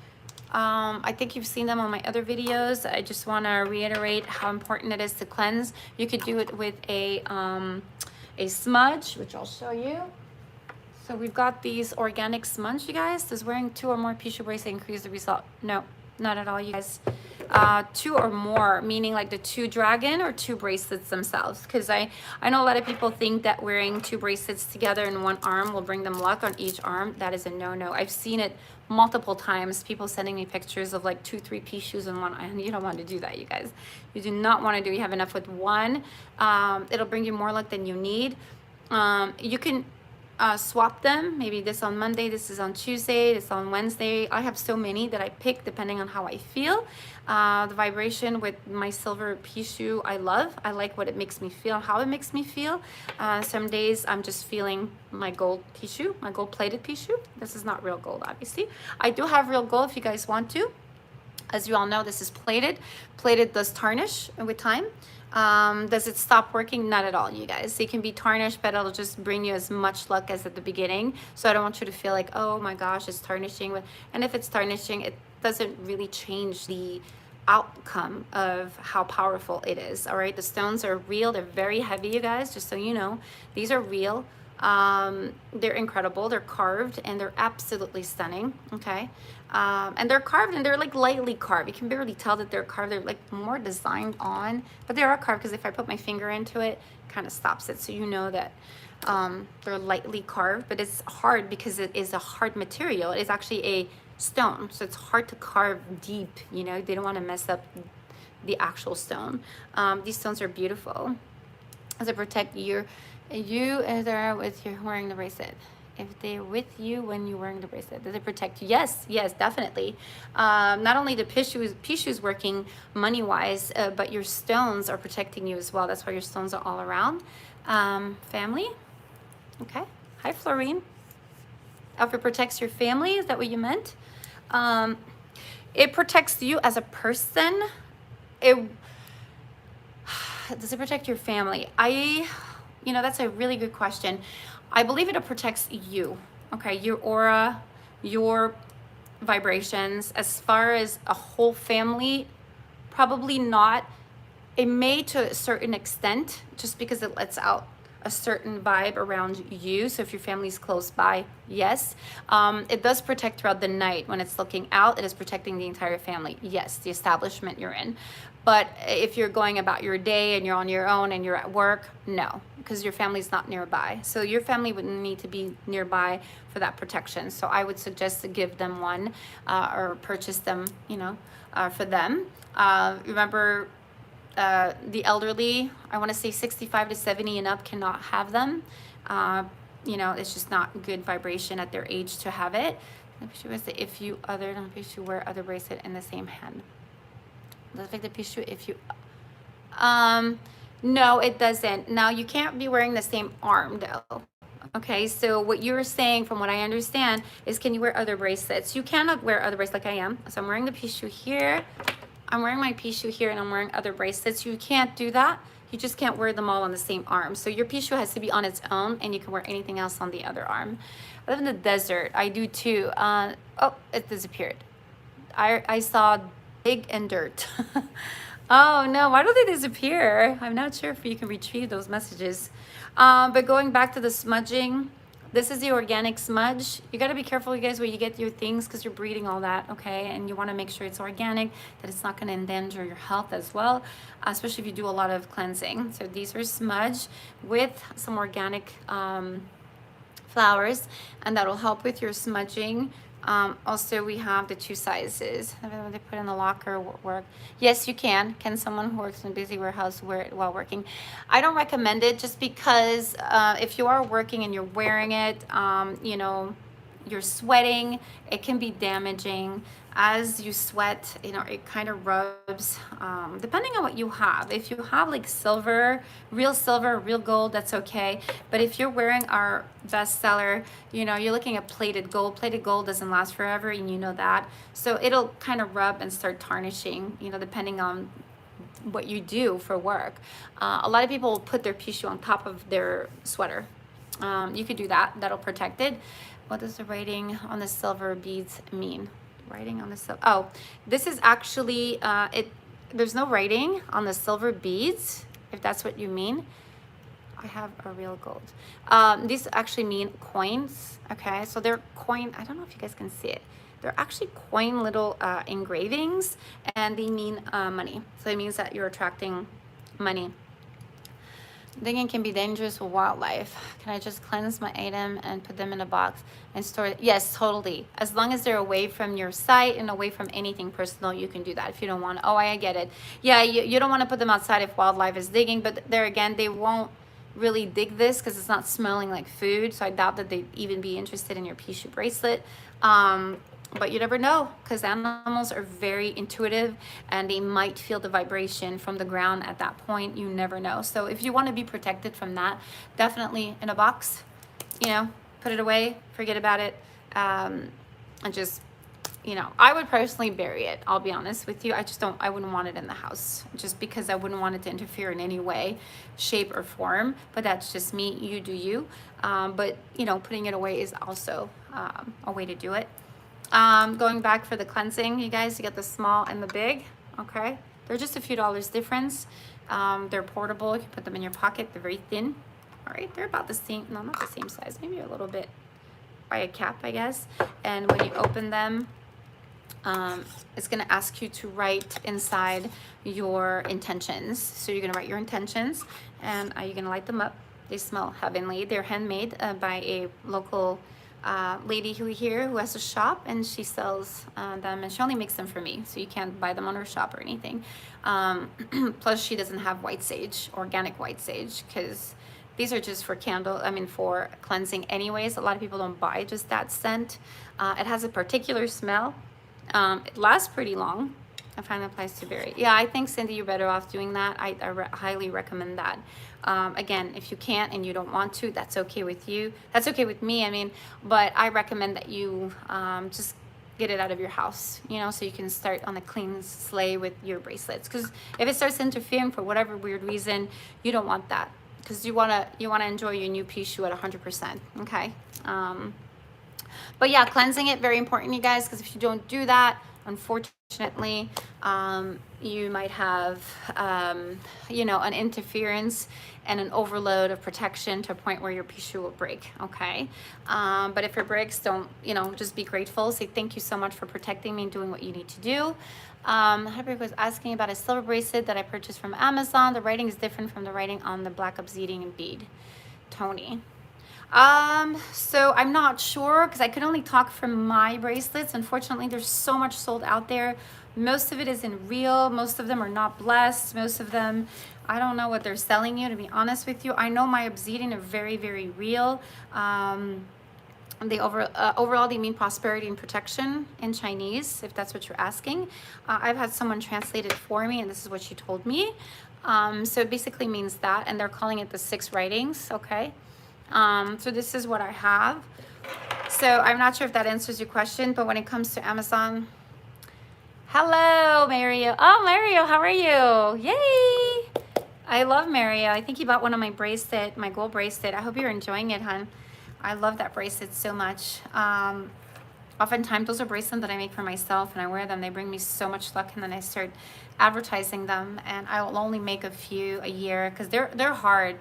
I think you've seen them on my other videos. I just want to reiterate how important it is to cleanse. You could do it with a smudge, which I'll show you. So we've got these organic smudge, you guys. Does wearing 2 or more Pixiu bracelets increase the result? No, not at all, you guys. 2 or more, meaning like the 2 dragon or 2 bracelets themselves. Because I know a lot of people think that wearing 2 bracelets together in one arm will bring them luck on each arm. That is a no-no. I've seen it multiple times. People sending me pictures of like 2, 3 Pixius in one, and you don't want to do that, you guys. You do not want to do. You have enough with one. It'll bring you more luck than you need. You can swap them. Maybe this on Monday, this is on Tuesday, this on Wednesday. I have so many that I pick depending on how I feel. The vibration with my silver Pixiu, I love. I like what it makes me feel, how it makes me feel. Some days I'm just feeling my gold Pixiu, my gold plated Pixiu. This is not real gold, obviously. I do have real gold if you guys want to. As you all know, this is plated. Plated does tarnish with time. Does it stop working? Not at all, you guys. It can be tarnished, but it'll just bring you as much luck as at the beginning. So I don't want you to feel like, oh my gosh, it's tarnishing. And if it's tarnishing, it doesn't really change the outcome of how powerful it is. All right, the stones are real. They're very heavy, you guys, just so you know. These are real. They're incredible. They're carved and they're absolutely stunning. Okay. And they're carved and they're like lightly carved. You can barely tell that they're carved. They're like more designed on, but they are carved because if I put my finger into it, it kind of stops it. So you know that they're lightly carved, but it's hard because it is a hard material. It is actually a stone. So it's hard to carve deep, you know, they don't want to mess up the actual stone. These stones are beautiful. Does it protect you if they're with you wearing the bracelet? If they're with you when you're wearing the bracelet, does it protect you? Yes, yes, definitely. Not only the Pixiu's working money-wise, but your stones are protecting you as well. That's why your stones are all around. Family. Okay. Hi, Florine. Oh, if it protects your family, is that what you meant? It protects you as a person. Does it protect your family? You know, that's a really good question. I believe it protects you, okay? Your aura, your vibrations. As far as a whole family, probably not. It may to a certain extent, just because it lets out a certain vibe around you. So if your family's close by, yes. It does protect throughout the night. When it's looking out, it is protecting the entire family. Yes, the establishment you're in. But if you're going about your day and you're on your own and you're at work, no, because your family's not nearby. So your family would need to be nearby for that protection. So I would suggest to give them one or purchase them, you know, for them. Remember, the elderly, I want to say 65 to 70 and up cannot have them. You know, it's just not good vibration at their age to have it. If you wear other bracelet in the same hand. Does it affect the Pixiu if you no, it doesn't. Now you can't be wearing the same arm though. Okay, so what you're saying, from what I understand, is can you wear other bracelets? You cannot wear other bracelets like I am. So I'm wearing the Pixiu here. I'm wearing my Pixiu here and I'm wearing other bracelets. You can't do that. You just can't wear them all on the same arm. So your Pixiu has to be on its own and you can wear anything else on the other arm. I live in the desert. I do too. Oh, it disappeared. I saw big and dirt. Oh no, why do they disappear? I'm not sure if you can retrieve those messages. But going back to the smudging, this is the organic smudge. You got to be careful, you guys, where you get your things because you're breeding all that, okay? And you want to make sure it's organic, that it's not going to endanger your health as well, especially if you do a lot of cleansing. So these are smudge with some organic flowers, and that'll help with your smudging. Also, we have the 2 sizes. They put in the locker work. Yes, you can. Can someone who works in a busy warehouse wear it while working? I don't recommend it just because if you are working and you're wearing it, you know, you're sweating, it can be damaging. As you sweat, you know, it kind of rubs, depending on what you have. If you have like silver, real gold, that's okay. But if you're wearing our bestseller, you know, you're looking at plated gold. Plated gold doesn't last forever, and you know that. So it'll kind of rub and start tarnishing, you know, depending on what you do for work. A lot of people will put their Pixiu on top of their sweater. You could do that. That'll protect it. What does the writing on the silver beads mean? Writing on the silver. Oh, this is actually there's no writing on the silver beads, if that's what you mean. I have a real gold. These actually mean coins. Okay, so they're coin. I don't know if you guys can see it. They're actually coin little engravings, and they mean money. So it means that you're attracting money. Digging can be dangerous for wildlife. Can I just cleanse my item and put them in a box and store it? Yes, totally. As long as they're away from your site and away from anything personal, you can do that. If you don't want, oh, I get it. Yeah, you don't want to put them outside if wildlife is digging, but there again, they won't really dig this because it's not smelling like food. So I doubt that they'd even be interested in your Pixiu bracelet. But you never know, because animals are very intuitive and they might feel the vibration from the ground at that point. You never know. So if you want to be protected from that, definitely in a box, you know, put it away, forget about it, and just, you know, I would personally bury it. I'll be honest with you. I wouldn't want it in the house just because I wouldn't want it to interfere in any way, shape or form. But that's just me. You do you. But, you know, putting it away is also a way to do it. Going back for the cleansing, you guys, you get the small and the big. Okay, they're just a few dollars difference. They're portable. You can put them in your pocket. They're very thin. All right, they're about the same, no, not the same size, maybe a little bit by a cap, I guess. And when you open them, it's going to ask you to write inside your intentions. So you're going to write your intentions, and you're going to light them up. They smell heavenly. They're handmade by a local lady here who has a shop, and she sells them, and she only makes them for me, so you can't buy them on her shop or anything. Plus, she doesn't have white sage, organic white sage, because these are just for for cleansing anyways. A lot of people don't buy just that scent. It has a particular smell. It lasts pretty long. I find that applies to berry. Yeah, I think, Cindy, you're better off doing that. I highly recommend that. Again, if you can't and you don't want to, that's okay with you. That's okay with me, I mean, but I recommend that you just get it out of your house, you know, so you can start on a clean slate with your bracelets. Because if it starts interfering for whatever weird reason, you don't want that. Because you wanna enjoy your new Pixiu at 100%. Okay. But yeah, cleansing it, very important, you guys, because if you don't do that, unfortunately, you might have, an interference and an overload of protection to a point where your Pixiu will break, okay? But if it breaks, don't, just be grateful. Say thank you so much for protecting me and doing what you need to do. Herbert was asking about a silver bracelet that I purchased from Amazon. The writing is different from the writing on the black obsidian bead. Tony. So I'm not sure, because I could only talk from my bracelets. Unfortunately, there's so much sold out there. Most of it isn't real. Most of them are not blessed. Most of them, I don't know what they're selling you, to be honest with you. I know my obsidian are very, very real. Overall, they mean prosperity and protection in Chinese, if that's what you're asking. I've had someone translate it for me, and this is what she told me. So it basically means that, and they're calling it the 6 writings, okay? So this is what I have. So I'm not sure if that answers your question, but when it comes to Amazon, hello, Mario. Oh, Mario, how are you? Yay! I love Mario. I think he bought one of my bracelet, my gold bracelet. I hope you're enjoying it, hon. I love that bracelet so much. Oftentimes, those are bracelets that I make for myself, and I wear them. They bring me so much luck, and then I start advertising them, and I will only make a few a year because they're hard.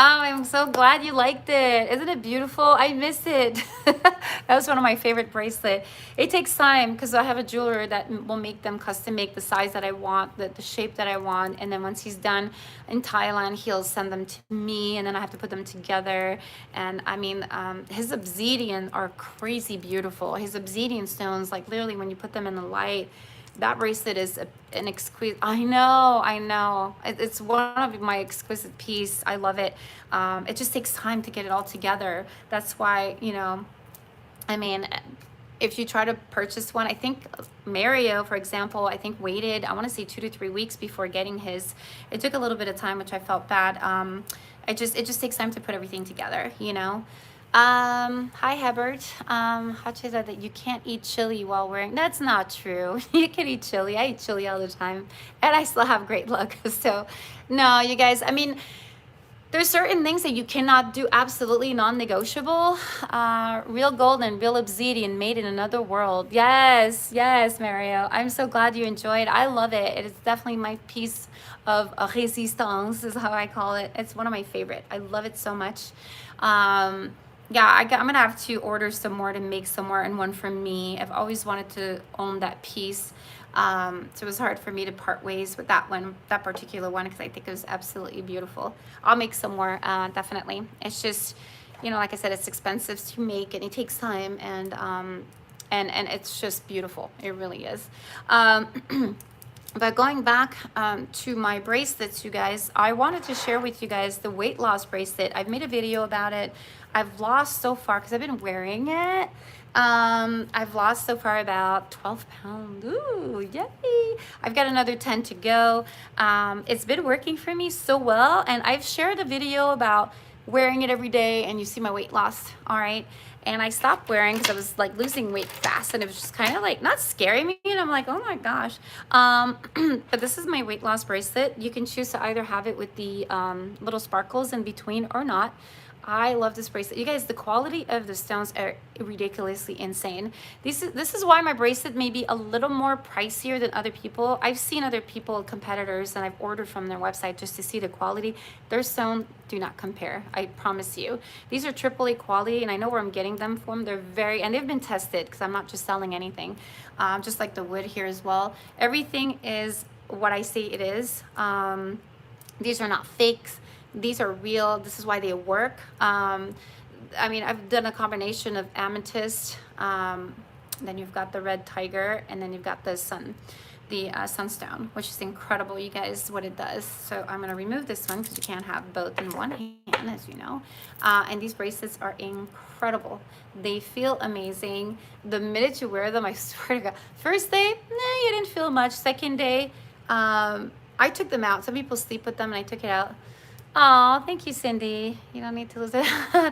Oh, I'm so glad you liked it. Isn't it beautiful? I miss it. That was one of my favorite bracelets. It takes time because I have a jeweler that will make them, custom make the size that I want, the shape that I want. And then once he's done in Thailand, he'll send them to me, and then I have to put them together. And I mean, his obsidian are crazy beautiful. His obsidian stones, like literally when you put them in the light, that bracelet is an exquisite. I know. It's one of my exquisite piece. I love it. It just takes time to get it all together. That's why, I mean, if you try to purchase one, I think Mario, for example, I think waited, I want to say 2 to 3 weeks before getting his. It took a little bit of time, which I felt bad. It just takes time to put everything together, Hi, Hebert. Hachi said that you can't eat chili while wearing. That's not true. You can eat chili. I eat chili all the time, and I still have great luck. So, no, you guys. I mean, there's certain things that you cannot do. Absolutely non-negotiable. Real gold and real obsidian made in another world. Yes, Mario. I'm so glad you enjoyed. I love it. It is definitely my piece of résistance, is how I call it. It's one of my favorite. I love it so much. Yeah, I'm gonna have to order some more to make some more, and one for me. I've always wanted to own that piece. So it was hard for me to part ways with that particular one, because I think it was absolutely beautiful. I'll make some more, definitely. It's just, like I said, it's expensive to make, and it takes time, and it's just beautiful. It really is. But going back to my bracelets, you guys, I wanted to share with you guys the weight loss bracelet. I've made a video about it. I've lost so far, because I've been wearing it. I've lost so far about 12 pounds. Ooh, yay. I've got another 10 to go. It's been working for me so well. And I've shared a video about wearing it every day, and you see my weight loss. All right. And I stopped wearing because I was like losing weight fast, and it was just kind of like not scaring me. And I'm like, oh my gosh. But this is my weight loss bracelet. You can choose to either have it with the little sparkles in between or not. I love this bracelet. You guys, the quality of the stones are ridiculously insane. This is why my bracelet may be a little more pricier than other people. I've seen other people, competitors, and I've ordered from their website just to see the quality. Their stone do not compare. I promise you. These are AAA quality, and I know where I'm getting them from. They're very, and they've been tested because I'm not just selling anything. Just like the wood here as well. Everything is what I say it is. These are not fakes. These are real. This is why they work. I mean, I've done a combination of amethyst. Then you've got the red tiger, and then you've got the sunstone, which is incredible, you guys, what it does. So I'm going to remove this one because you can't have both in one hand, as you know. And these bracelets are incredible. They feel amazing. The minute you wear them, I swear to God, first day, nah, you didn't feel much. Second day, I took them out. Some people sleep with them, and I took it out. Oh, thank you, Cindy. You don't need to lose it.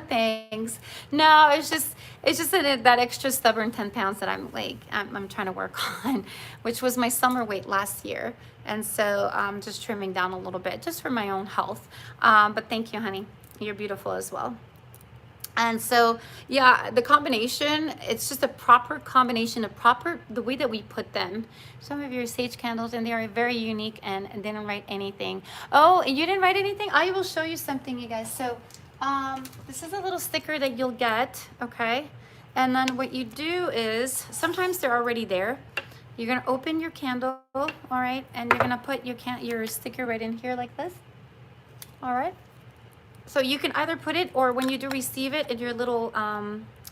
Thanks. No, it's just that extra stubborn 10 pounds that I'm trying to work on, which was my summer weight last year. And so I'm just trimming down a little bit just for my own health. But thank you, honey. You're beautiful as well. And so, yeah, the combination, it's just a proper combination, the way that we put them. Some of your sage candles, and they are very unique and didn't write anything. Oh, you didn't write anything? I will show you something, you guys. So, this is a little sticker that you'll get, okay? And then what you do is, sometimes they're already there. You're going to open your candle, all right? And you're going to put your sticker right in here like this, all right? So you can either put it, or when you do receive it in your little,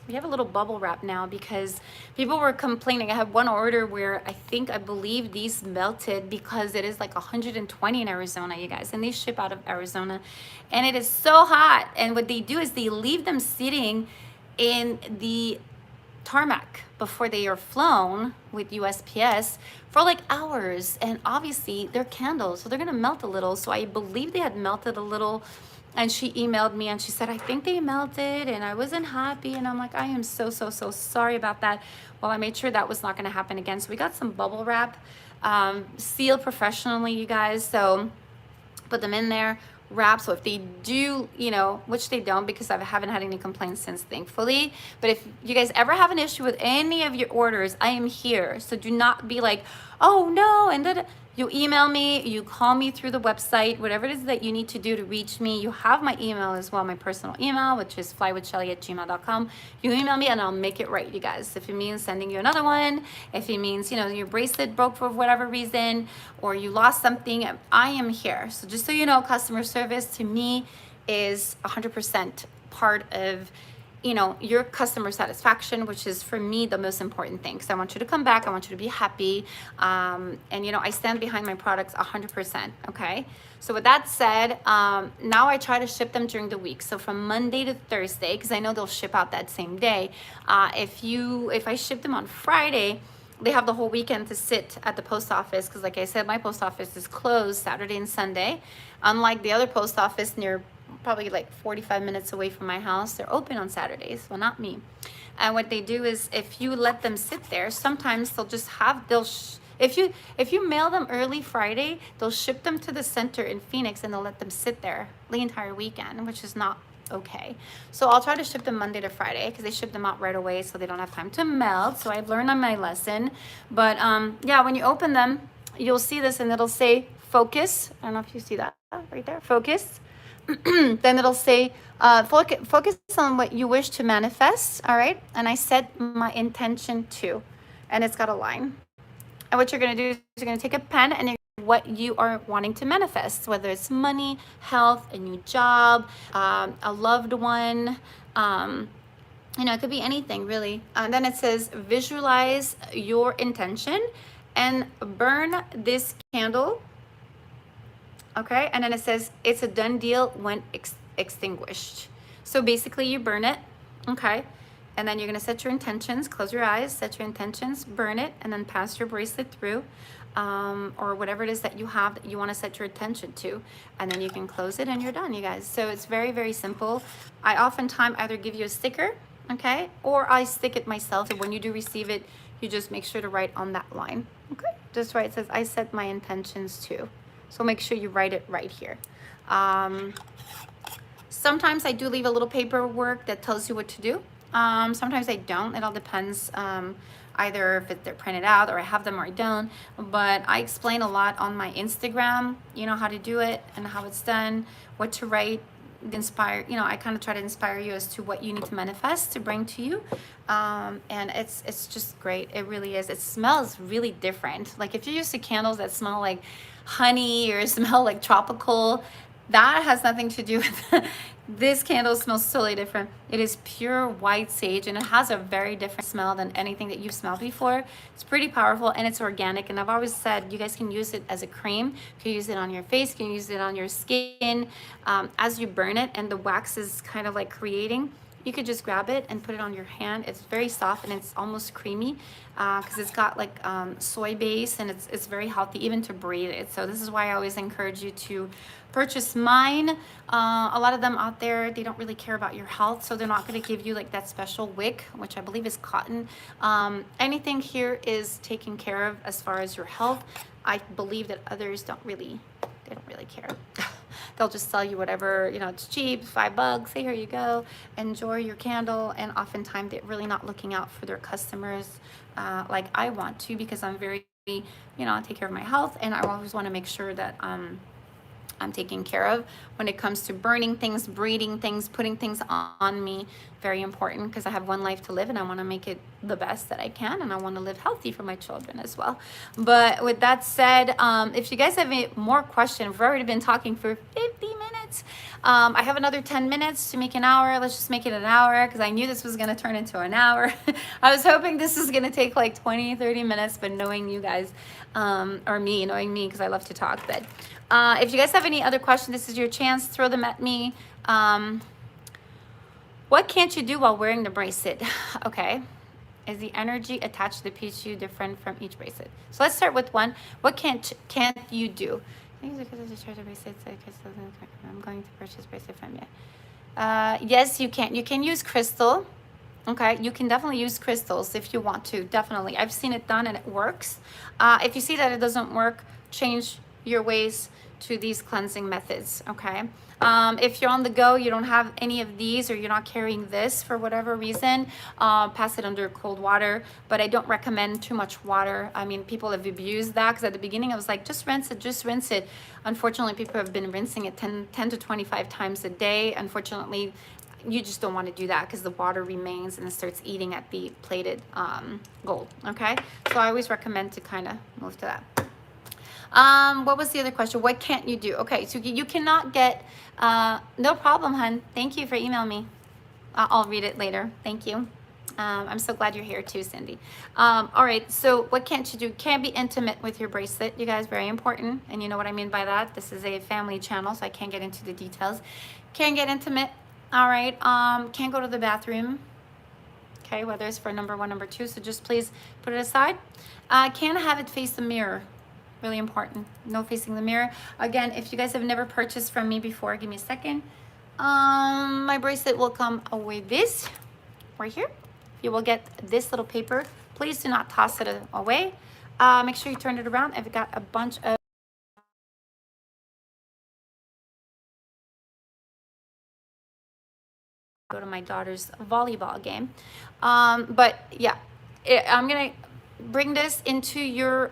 we have a little bubble wrap now because people were complaining. I had one order where I believe these melted because it is like 120 in Arizona, you guys. And they ship out of Arizona. And it is so hot. And what they do is they leave them sitting in the tarmac before they are flown with USPS for like hours. And obviously they're candles, so they're going to melt a little. So I believe they had melted a little. And she emailed me and she said, I think they melted and I wasn't happy. And I'm like, I am so sorry about that. Well, I made sure that was not going to happen again. So we got some bubble wrap, sealed professionally, you guys. So put them in there, wrap. So if they do, which they don't, because I haven't had any complaints since, thankfully. But if you guys ever have an issue with any of your orders, I am here. So do not be like, oh no, and then you email me, you call me through the website, whatever it is that you need to do to reach me. You have my email as well, my personal email, which is flywithshelly@gmail.com. You email me and I'll make it right, you guys. If it means sending you another one, if it means, your bracelet broke for whatever reason, or you lost something, I am here. So just so you know, customer service to me is 100% part of your customer satisfaction, which is for me the most important thing. Because I want you to come back, I want you to be happy, and I stand behind my products 100%. Okay. So with that said, now I try to ship them during the week. So from Monday to Thursday, because I know they'll ship out that same day. If I ship them on Friday, they have the whole weekend to sit at the post office, because like I said, my post office is closed Saturday and Sunday. Unlike the other post office near probably like 45 minutes away from my house, they're open on Saturdays. Well, not me. And what they do is, if you let them sit there, sometimes if you mail them early Friday, they'll ship them to the center in Phoenix and they'll let them sit there the entire weekend, which is not okay. So I'll try to ship them Monday to Friday, because they ship them out right away so they don't have time to melt. So I've learned on my lesson. But yeah, when you open them, you'll see this and it'll say focus. I don't know if you see that right there, focus. Then it'll say focus on what you wish to manifest. All right. And I set my intention to, and it's got a line. And what you're going to do is you're going to take a pen and what you are wanting to manifest, whether it's money, health, a new job, a loved one, it could be anything really. And then it says visualize your intention and burn this candle. Okay, and then it says it's a done deal when extinguished. So basically you burn it, okay? And then you're gonna set your intentions, close your eyes, set your intentions, burn it, and then pass your bracelet through, or whatever it is that you have that you wanna set your attention to. And then you can close it and you're done, you guys. So it's very, very simple. I oftentimes either give you a sticker, okay? Or I stick it myself. And when you do receive it, you just make sure to write on that line, okay? Just write, it says, I set my intentions to. So make sure you write it right here. Sometimes I do leave a little paperwork that tells you what to do. Sometimes I don't. It all depends. Either if they're printed out or I have them or I don't. But I explain a lot on my Instagram, you know, how to do it and how it's done, what to write, inspire, you know, I kind of try to inspire you as to what you need to manifest to bring to you. And it's just great. It really is. It smells really different. Like if you're used to candles that smell like honey or smell like tropical, that has nothing to do with this candle. Smells totally different. It is pure white sage and it has a very different smell than anything that you've smelled before. It's pretty powerful and it's organic, and I've always said you guys can use it as a cream, you can use it on your face, you can use it on your skin. As you burn it and the wax is kind of like creating, you could just grab it and put it on your hand. It's very soft and it's almost creamy because it's got like soy base, and it's very healthy even to breathe it. So this is why I always encourage you to purchase mine. A lot of them out there, they don't really care about your health, so they're not going to give you like that special wick, which I believe is cotton. Anything here is taken care of as far as your health. I believe that others they don't really care. They'll just sell you whatever, you know, it's cheap, $5. Say, here you go, enjoy your candle. And oftentimes they're really not looking out for their customers like I want to, because I'm very, you know, I take care of my health, and I always want to make sure that I'm taken care of when it comes to burning things, breeding things, putting things on me. Very important, because I have one life to live and I want to make it the best that I can, and I want to live healthy for my children as well. But with that said, if you guys have any more questions, we've already been talking for 50 minutes. I have another 10 minutes to make an hour. Let's just make it an hour, because I knew this was going to turn into an hour. I was hoping this was going to take like 20, 30 minutes, but knowing you guys, or me, knowing me, because I love to talk. But if you guys have any other questions, this is your chance. Throw them at me. What can't you do while wearing the bracelet? Okay. Is the energy attached to the Pixiu different from each bracelet? So let's start with one. What can't you do? I'm going to purchase bracelet from you. Yes, you can. You can use crystal. Okay, you can definitely use crystals if you want to. Definitely. I've seen it done and it works. If you see that it doesn't work, change your ways to these cleansing methods. Okay. If you're on the go, you don't have any of these, or you're not carrying this for whatever reason, pass it under cold water. But I don't recommend too much water. I mean, people have abused that, because at the beginning I was like, just rinse it, just rinse it. Unfortunately, people have been rinsing it 10 to 25 times a day. Unfortunately, you just don't want to do that, because the water remains and it starts eating at the plated gold. Okay, so I always recommend to kind of move to that. What was the other question? What can't you do? Okay, so you cannot get, no problem, hun. Thank you for emailing me. I'll read it later. Thank you. I'm so glad you're here too, Cindy. All right, so what can't you do? Can't be intimate with your bracelet, you guys, very important. And you know what I mean by that. This is a family channel, so I can't get into the details. Can't get intimate. All right, can't go to the bathroom. Okay, whether it's for number one, number two, so just please put it aside. Can't have it face the mirror. Really important. No facing the mirror. Again, if you guys have never purchased from me before, give me a second. My bracelet will come with this right here. You will get this little paper. Please do not toss it away. Make sure you turn it around. I've got a bunch of go to my daughter's volleyball game. But yeah, I'm gonna bring this into your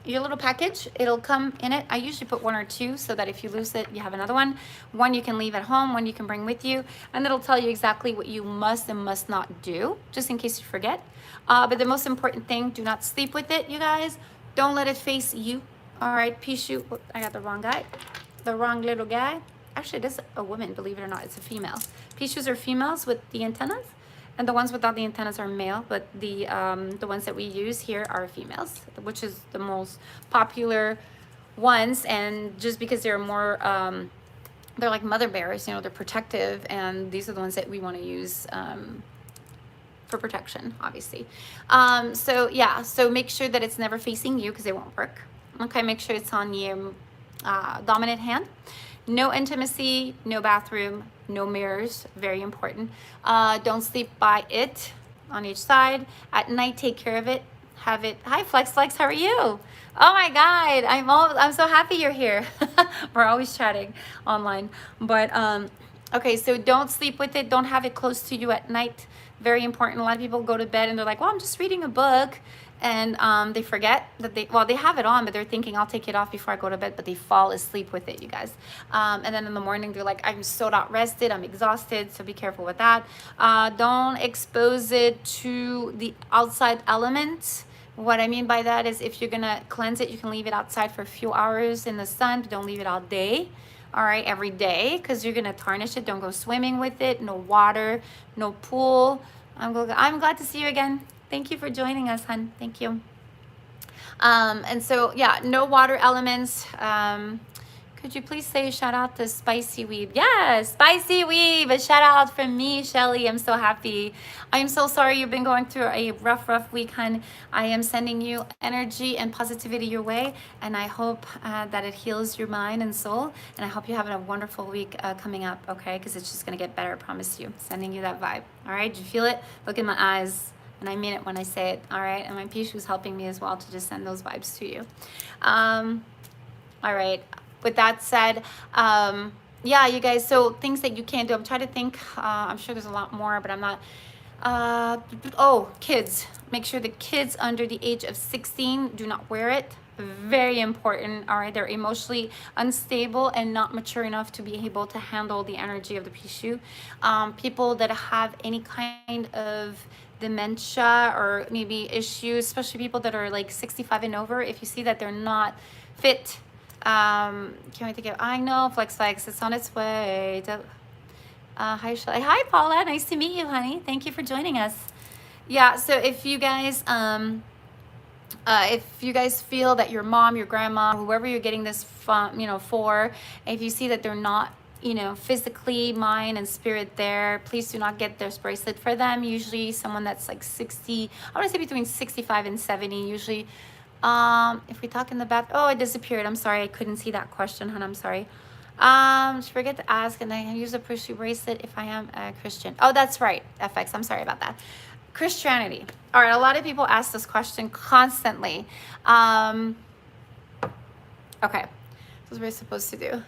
little package. It'll come in it. I usually put one or two, so that if you lose it, you have another one. One you can leave at home, one you can bring with you, and it'll tell you exactly what you must and must not do, just in case you forget. But the most important thing, do not sleep with it, you guys. Don't let it face you. All right, Pixiu. I got the wrong guy. The wrong little guy. Actually, it is a woman, believe it or not. It's a female. Pixius are females with the antennas, and the ones without the antennas are male, but the ones that we use here are females, which is the most popular ones. And just because they're more, they're like mother bears, you know, they're protective, and these are the ones that we want to use for protection, obviously. So yeah, so make sure that it's never facing you, because it won't work. Okay, make sure it's on your dominant hand. No intimacy, no bathroom, no mirrors, very important. Don't sleep by it on each side. At night, take care of it. Have it. Hi, Flex, how are you? Oh my God, I'm so happy you're here. We're always chatting online. But Okay, so don't sleep with it. Don't have it close to you at night. Very important. A lot of people go to bed and they're like, well, I'm just reading a book. And they forget that they have it on, but they're thinking, I'll take it off before I go to bed, but they fall asleep with it, you guys. And then in the morning, they're like, I'm so not rested. I'm exhausted. So be careful with that. Don't expose it to the outside elements. What I mean by that is if you're going to cleanse it, you can leave it outside for a few hours in the sun, but don't leave it all day. All right, every day, because you're gonna tarnish it. Don't go swimming with it. No water, no pool. I'm glad to see you again. Thank you for joining us, hun. Thank you. And so yeah, no water elements. Could you please say a shout out to Spicy Weave? Yes, Spicy Weave. A shout out from me, Shelly. I'm so happy. I'm so sorry you've been going through a rough week, hun. I am sending you energy and positivity your way, and I hope that it heals your mind and soul. And I hope you're having a wonderful week coming up, okay? Because it's just gonna get better, I promise you. Sending you that vibe. All right, did you feel it? Look in my eyes. And I mean it when I say it, all right? And my Pixiu is helping me as well to just send those vibes to you. All right. With that said, yeah, you guys, so things that you can't do. I'm trying to think. I'm sure there's a lot more, but I'm not. Oh, kids. Make sure the kids under the age of 16 do not wear it. Very important. All right, they're emotionally unstable and not mature enough to be able to handle the energy of the Pixiu. People that have any kind of dementia or maybe issues, especially people that are like 65 and over, if you see that they're not fit, can't wait to get, I know, Flex, it's on its way. Hi, Shelly. Hi, Paula. Nice to meet you, honey. Thank you for joining us. Yeah, so if you guys feel that your mom, your grandma, whoever you're getting this from, for, if you see that they're not, physically, mind and spirit there, please do not get this bracelet for them. Usually someone that's like 60, I want to say between 65 and 70, usually. If we talk in the bath, oh, it disappeared. I'm sorry. I couldn't see that question, hon. I'm sorry. Forget to ask, and I use a Pixiu bracelet if I am a Christian. Oh, that's right. FX. I'm sorry about that. Christianity. All right. A lot of people ask this question constantly. Okay. That's what we're supposed to do.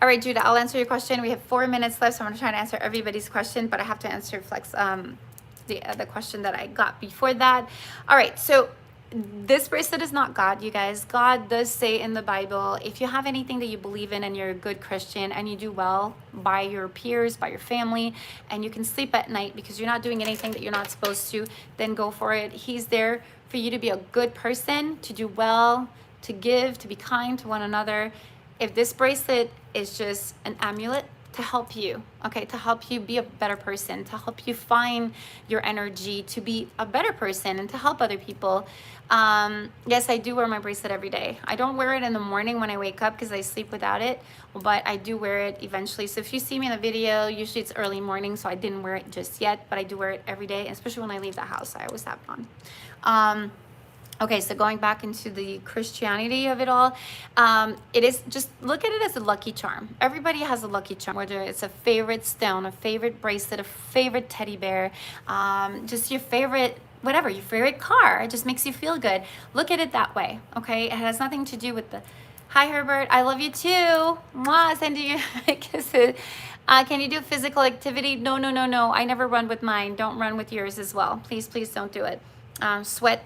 All right, Judah, I'll answer your question. We have 4 minutes left, so I'm going to try to answer everybody's question, but I have to answer Flex, the question that I got before that. All right, so this bracelet is not God, you guys. God does say in the Bible, if you have anything that you believe in and you're a good Christian and you do well by your peers, by your family, and you can sleep at night because you're not doing anything that you're not supposed to, then go for it. He's there for you to be a good person, to do well, to give, to be kind to one another. If this bracelet is just an amulet to help you, okay, to help you be a better person, to help you find your energy to be a better person and to help other people. Yes, I do wear my bracelet every day. I don't wear it in the morning when I wake up because I sleep without it, but I do wear it eventually. So if you see me in a video, usually it's early morning, so I didn't wear it just yet, but I do wear it every day, especially when I leave the house. I always have it on. Okay, so going back into the Christianity of it all, it is, just look at it as a lucky charm. Everybody has a lucky charm, whether it's a favorite stone, a favorite bracelet, a favorite teddy bear, just your favorite, whatever, your favorite car. It just makes you feel good. Look at it that way, okay? It has nothing to do with the, hi Herbert, I love you too. Mwah, send you kisses. Can you do physical activity? No. I never run with mine. Don't run with yours as well. Please don't do it. Sweat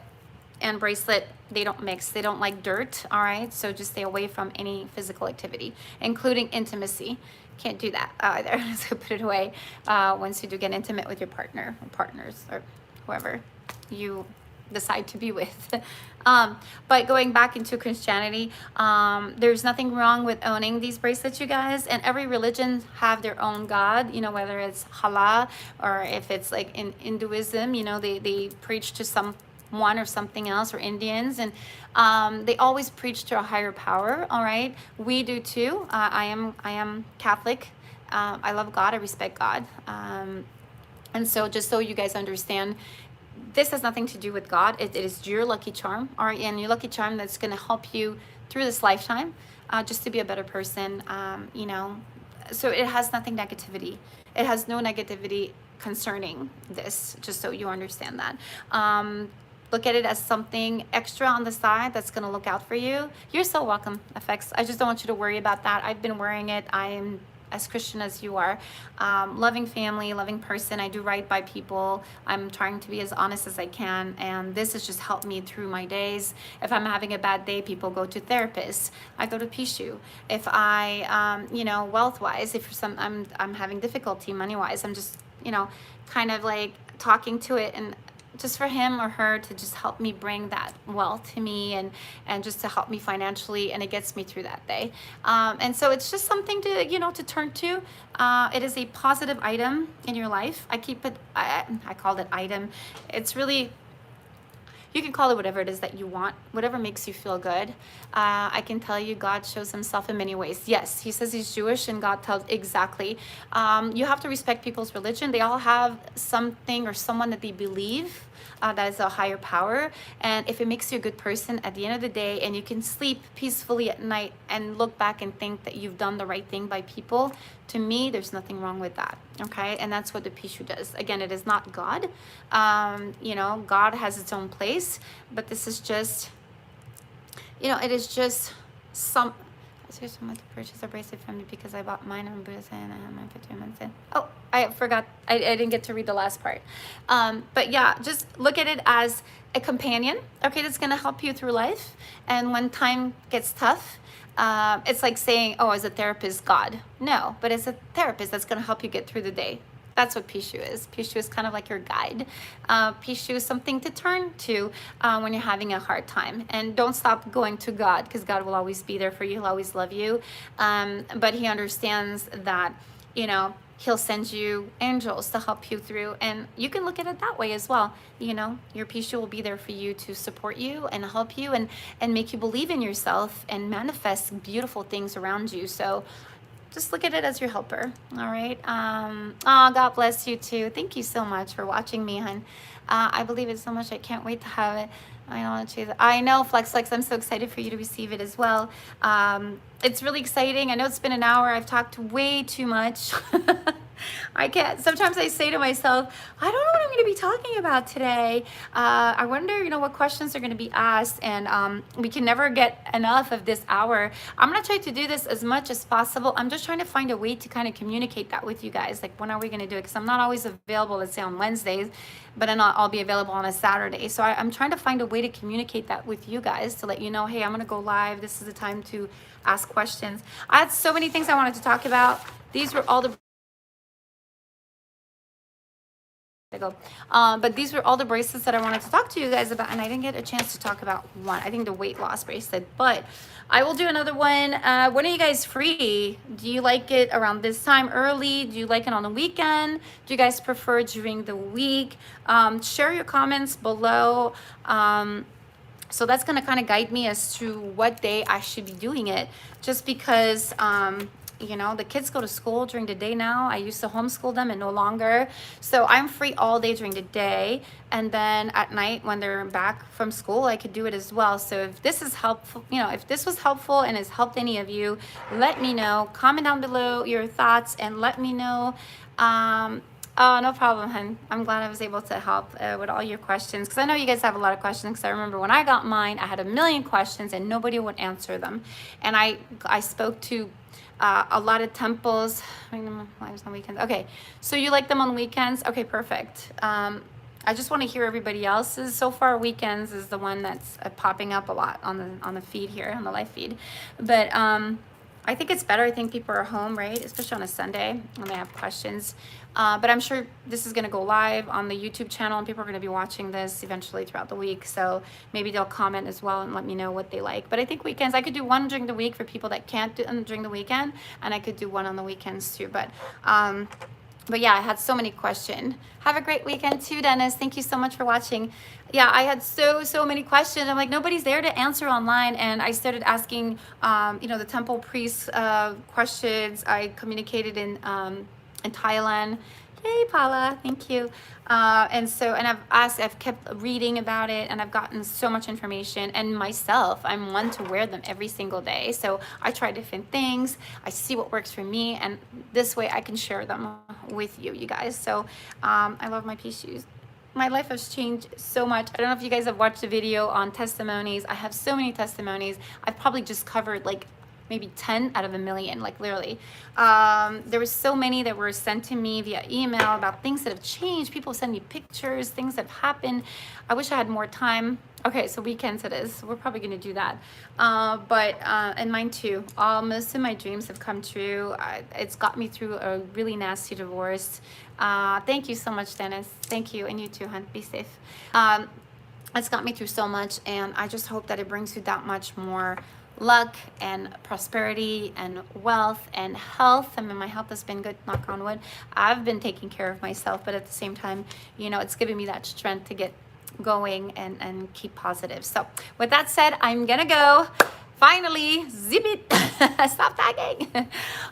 and bracelet, they don't mix. They don't like dirt, all right? So just stay away from any physical activity, including intimacy. Can't do that either. So put it away once you do get intimate with your partner or partners or whoever you decide to be with. But going back into Christianity, there's nothing wrong with owning these bracelets, you guys. And every religion have their own God, whether it's Allah or if it's like in Hinduism, they preach to some one or something else, or Indians, and they always preach to a higher power. All right, we do too. I am Catholic. I love God. I respect God. And so just so you guys understand, this has nothing to do with God. It is your lucky charm, all right, and your lucky charm that's going to help you through this lifetime, just to be a better person. So it has nothing negativity. It has no negativity concerning this, just so you understand that. Look at it as something extra on the side that's going to look out for you. You're so welcome, FX. I just don't want you to worry about that. I've been wearing it. I am as Christian as you are. Loving family, loving person. I do right by people. I'm trying to be as honest as I can, and this has just helped me through my days. If I'm having a bad day, people go to therapists. I go to Pixiu. If I, wealth-wise, if I'm having difficulty money-wise, I'm just, kind of like talking to it, and just for him or her to just help me bring that wealth to me, and just to help me financially, and it gets me through that day. And so it's just something to to turn to. It is a positive item in your life. I keep it, I called it item. It's really, you can call it whatever it is that you want, whatever makes you feel good. I can tell you, God shows himself in many ways. Yes, he says he's Jewish, and God tells exactly. You have to respect people's religion. They all have something or someone that they believe that is a higher power. And if it makes you a good person at the end of the day, and you can sleep peacefully at night and look back and think that you've done the right thing by people, to me, there's nothing wrong with that. Okay. And that's what the Pixiu does. Again, it is not God. God has its own place, but this is just, it is just some. I was to purchase a bracelet from me because I bought mine on Buddha and I have mine for 2 months in. Oh, I forgot. I didn't get to read the last part. But yeah, just look at it as a companion, okay, that's going to help you through life. And when time gets tough, it's like saying, oh, as a therapist, God. No, but as a therapist, that's going to help you get through the day. That's what Pixiu is. Pixiu is kind of like your guide. Pixiu is something to turn to when you're having a hard time. And don't stop going to God, because God will always be there for you. He'll always love you. But he understands that, he'll send you angels to help you through. And you can look at it that way as well. Your Pixiu will be there for you to support you and help you, and make you believe in yourself and manifest beautiful things around you. So just look at it as your helper. All right. God bless you too. Thank you so much for watching me, hon. I believe it so much. I can't wait to have it. I don't want to choose it. I know, Flex. I'm so excited for you to receive it as well. It's really exciting. I know it's been an hour. I've talked way too much. I can't. Sometimes I say to myself, I don't know what I'm going to be talking about today. I wonder, what questions are going to be asked, and we can never get enough of this hour. I'm going to try to do this as much as possible. I'm just trying to find a way to kind of communicate that with you guys. Like, when are we going to do it? Because I'm not always available, let's say on Wednesdays, but then I'll be available on a Saturday. So I'm trying to find a way to communicate that with you guys, to let you know, hey, I'm going to go live. This is the time to ask questions. I had so many things I wanted to talk about. These were all the but these were all the bracelets that I wanted to talk to you guys about, and I didn't get a chance to talk about one. I think the weight loss bracelet, but I will do another one. When are you guys free? Do you like it around this time early? Do you like it on the weekend? Do you guys prefer during the week? Share your comments below. So that's going to kind of guide me as to what day I should be doing it, just because the kids go to school during the day now. I used to homeschool them, and no longer. So I'm free all day during the day. And then at night when they're back from school, I could do it as well. So if this is helpful, if this was helpful and has helped any of you, let me know. Comment down below your thoughts and let me know. Oh, no problem, hun. I'm glad I was able to help with all your questions, because I know you guys have a lot of questions, because I remember when I got mine, I had a million questions and nobody would answer them. And I spoke to a lot of temples. On weekends. Okay, so you like them on weekends? Okay, perfect. I just want to hear everybody else's. So far, weekends is the one that's popping up a lot on the feed here, on the live feed. But I think it's better. I think people are home, right? Especially on a Sunday when they have questions. But I'm sure this is going to go live on the YouTube channel, and people are going to be watching this eventually throughout the week. So maybe they'll comment as well and let me know what they like. But I think weekends, I could do one during the week for people that can't do them during the weekend, and I could do one on the weekends too. But yeah, I had so many questions. Have a great weekend too, Dennis. Thank you so much for watching. Yeah, I had so many questions. I'm like, nobody's there to answer online. And I started asking, the temple priest questions. I communicated in Thailand. Yay, Paula, thank you. And I've kept reading about it, and I've gotten so much information. And myself, I'm one to wear them every single day. So I try different things. I see what works for me, and this way I can share them with you guys. So I love my Pixius. My life has changed so much. I don't know if you guys have watched the video on testimonies. I have so many testimonies. I've probably just covered like maybe 10 out of a million, like literally. There were so many that were sent to me via email about things that have changed. People send me pictures, things that have happened. I wish I had more time. Okay, so weekends it is. We're probably gonna do that. And mine too. Most of my dreams have come true. It's got me through a really nasty divorce. Thank you so much, Dennis. Thank you, and you too, hon. Be safe. It's got me through so much, and I just hope that it brings you that much more luck and prosperity and wealth and health. I mean, my health has been good, knock on wood. I've been taking care of myself, but at the same time, you know, it's giving me that strength to get going and keep positive. So with that said, I'm gonna go. Finally, zip it. Stop tagging.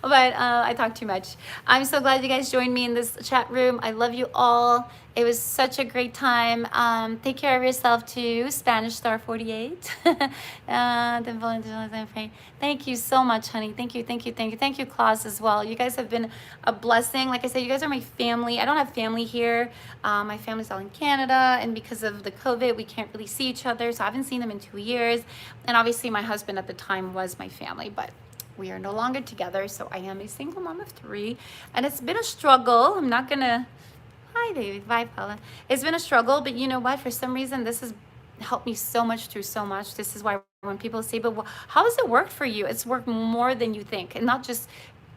But I talk too much. I'm so glad you guys joined me in this chat room. I love you all. It was such a great time. Take care of yourself too. Spanish Star 48. Thank you so much, honey. Thank you, thank you, thank you. Thank you, Claus, as well. You guys have been a blessing. Like I said, you guys are my family. I don't have family here. My family's all in Canada, and because of the COVID, we can't really see each other. So I haven't seen them in 2 years. And obviously my husband at the time was my family, but we are no longer together. So I am a single mom of 3, and it's been a struggle. I'm not gonna, hi baby, bye Paula. It's been a struggle, but you know what? For some reason, this has helped me so much through so much. This is why when people say, but how has it worked for you? It's worked more than you think, and not just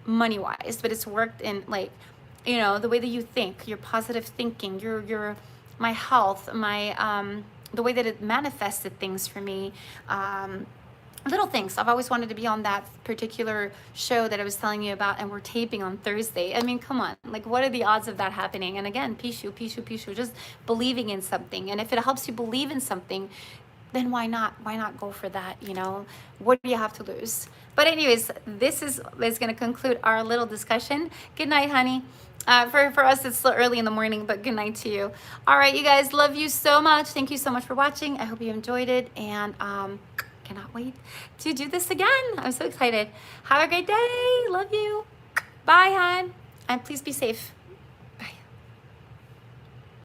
money wise, but it's worked in, like, you know, the way that you think, your positive thinking, your my health, my the way that it manifested things for me. Little things. I've always wanted to be on that particular show that I was telling you about, and we're taping on Thursday. I mean, come on, like, what are the odds of that happening? And again, Pixiu, just believing in something. And if it helps you believe in something, then why not go for that? You know, what do you have to lose? But anyways, this is going to conclude our little discussion. Good night, honey. For us, it's still early in the morning, but good night to you. All right, you guys, love you so much. Thank you so much for watching. I hope you enjoyed it, and cannot wait to do this again. I'm so excited. Have a great day. Love you. Bye, hon. And please be safe.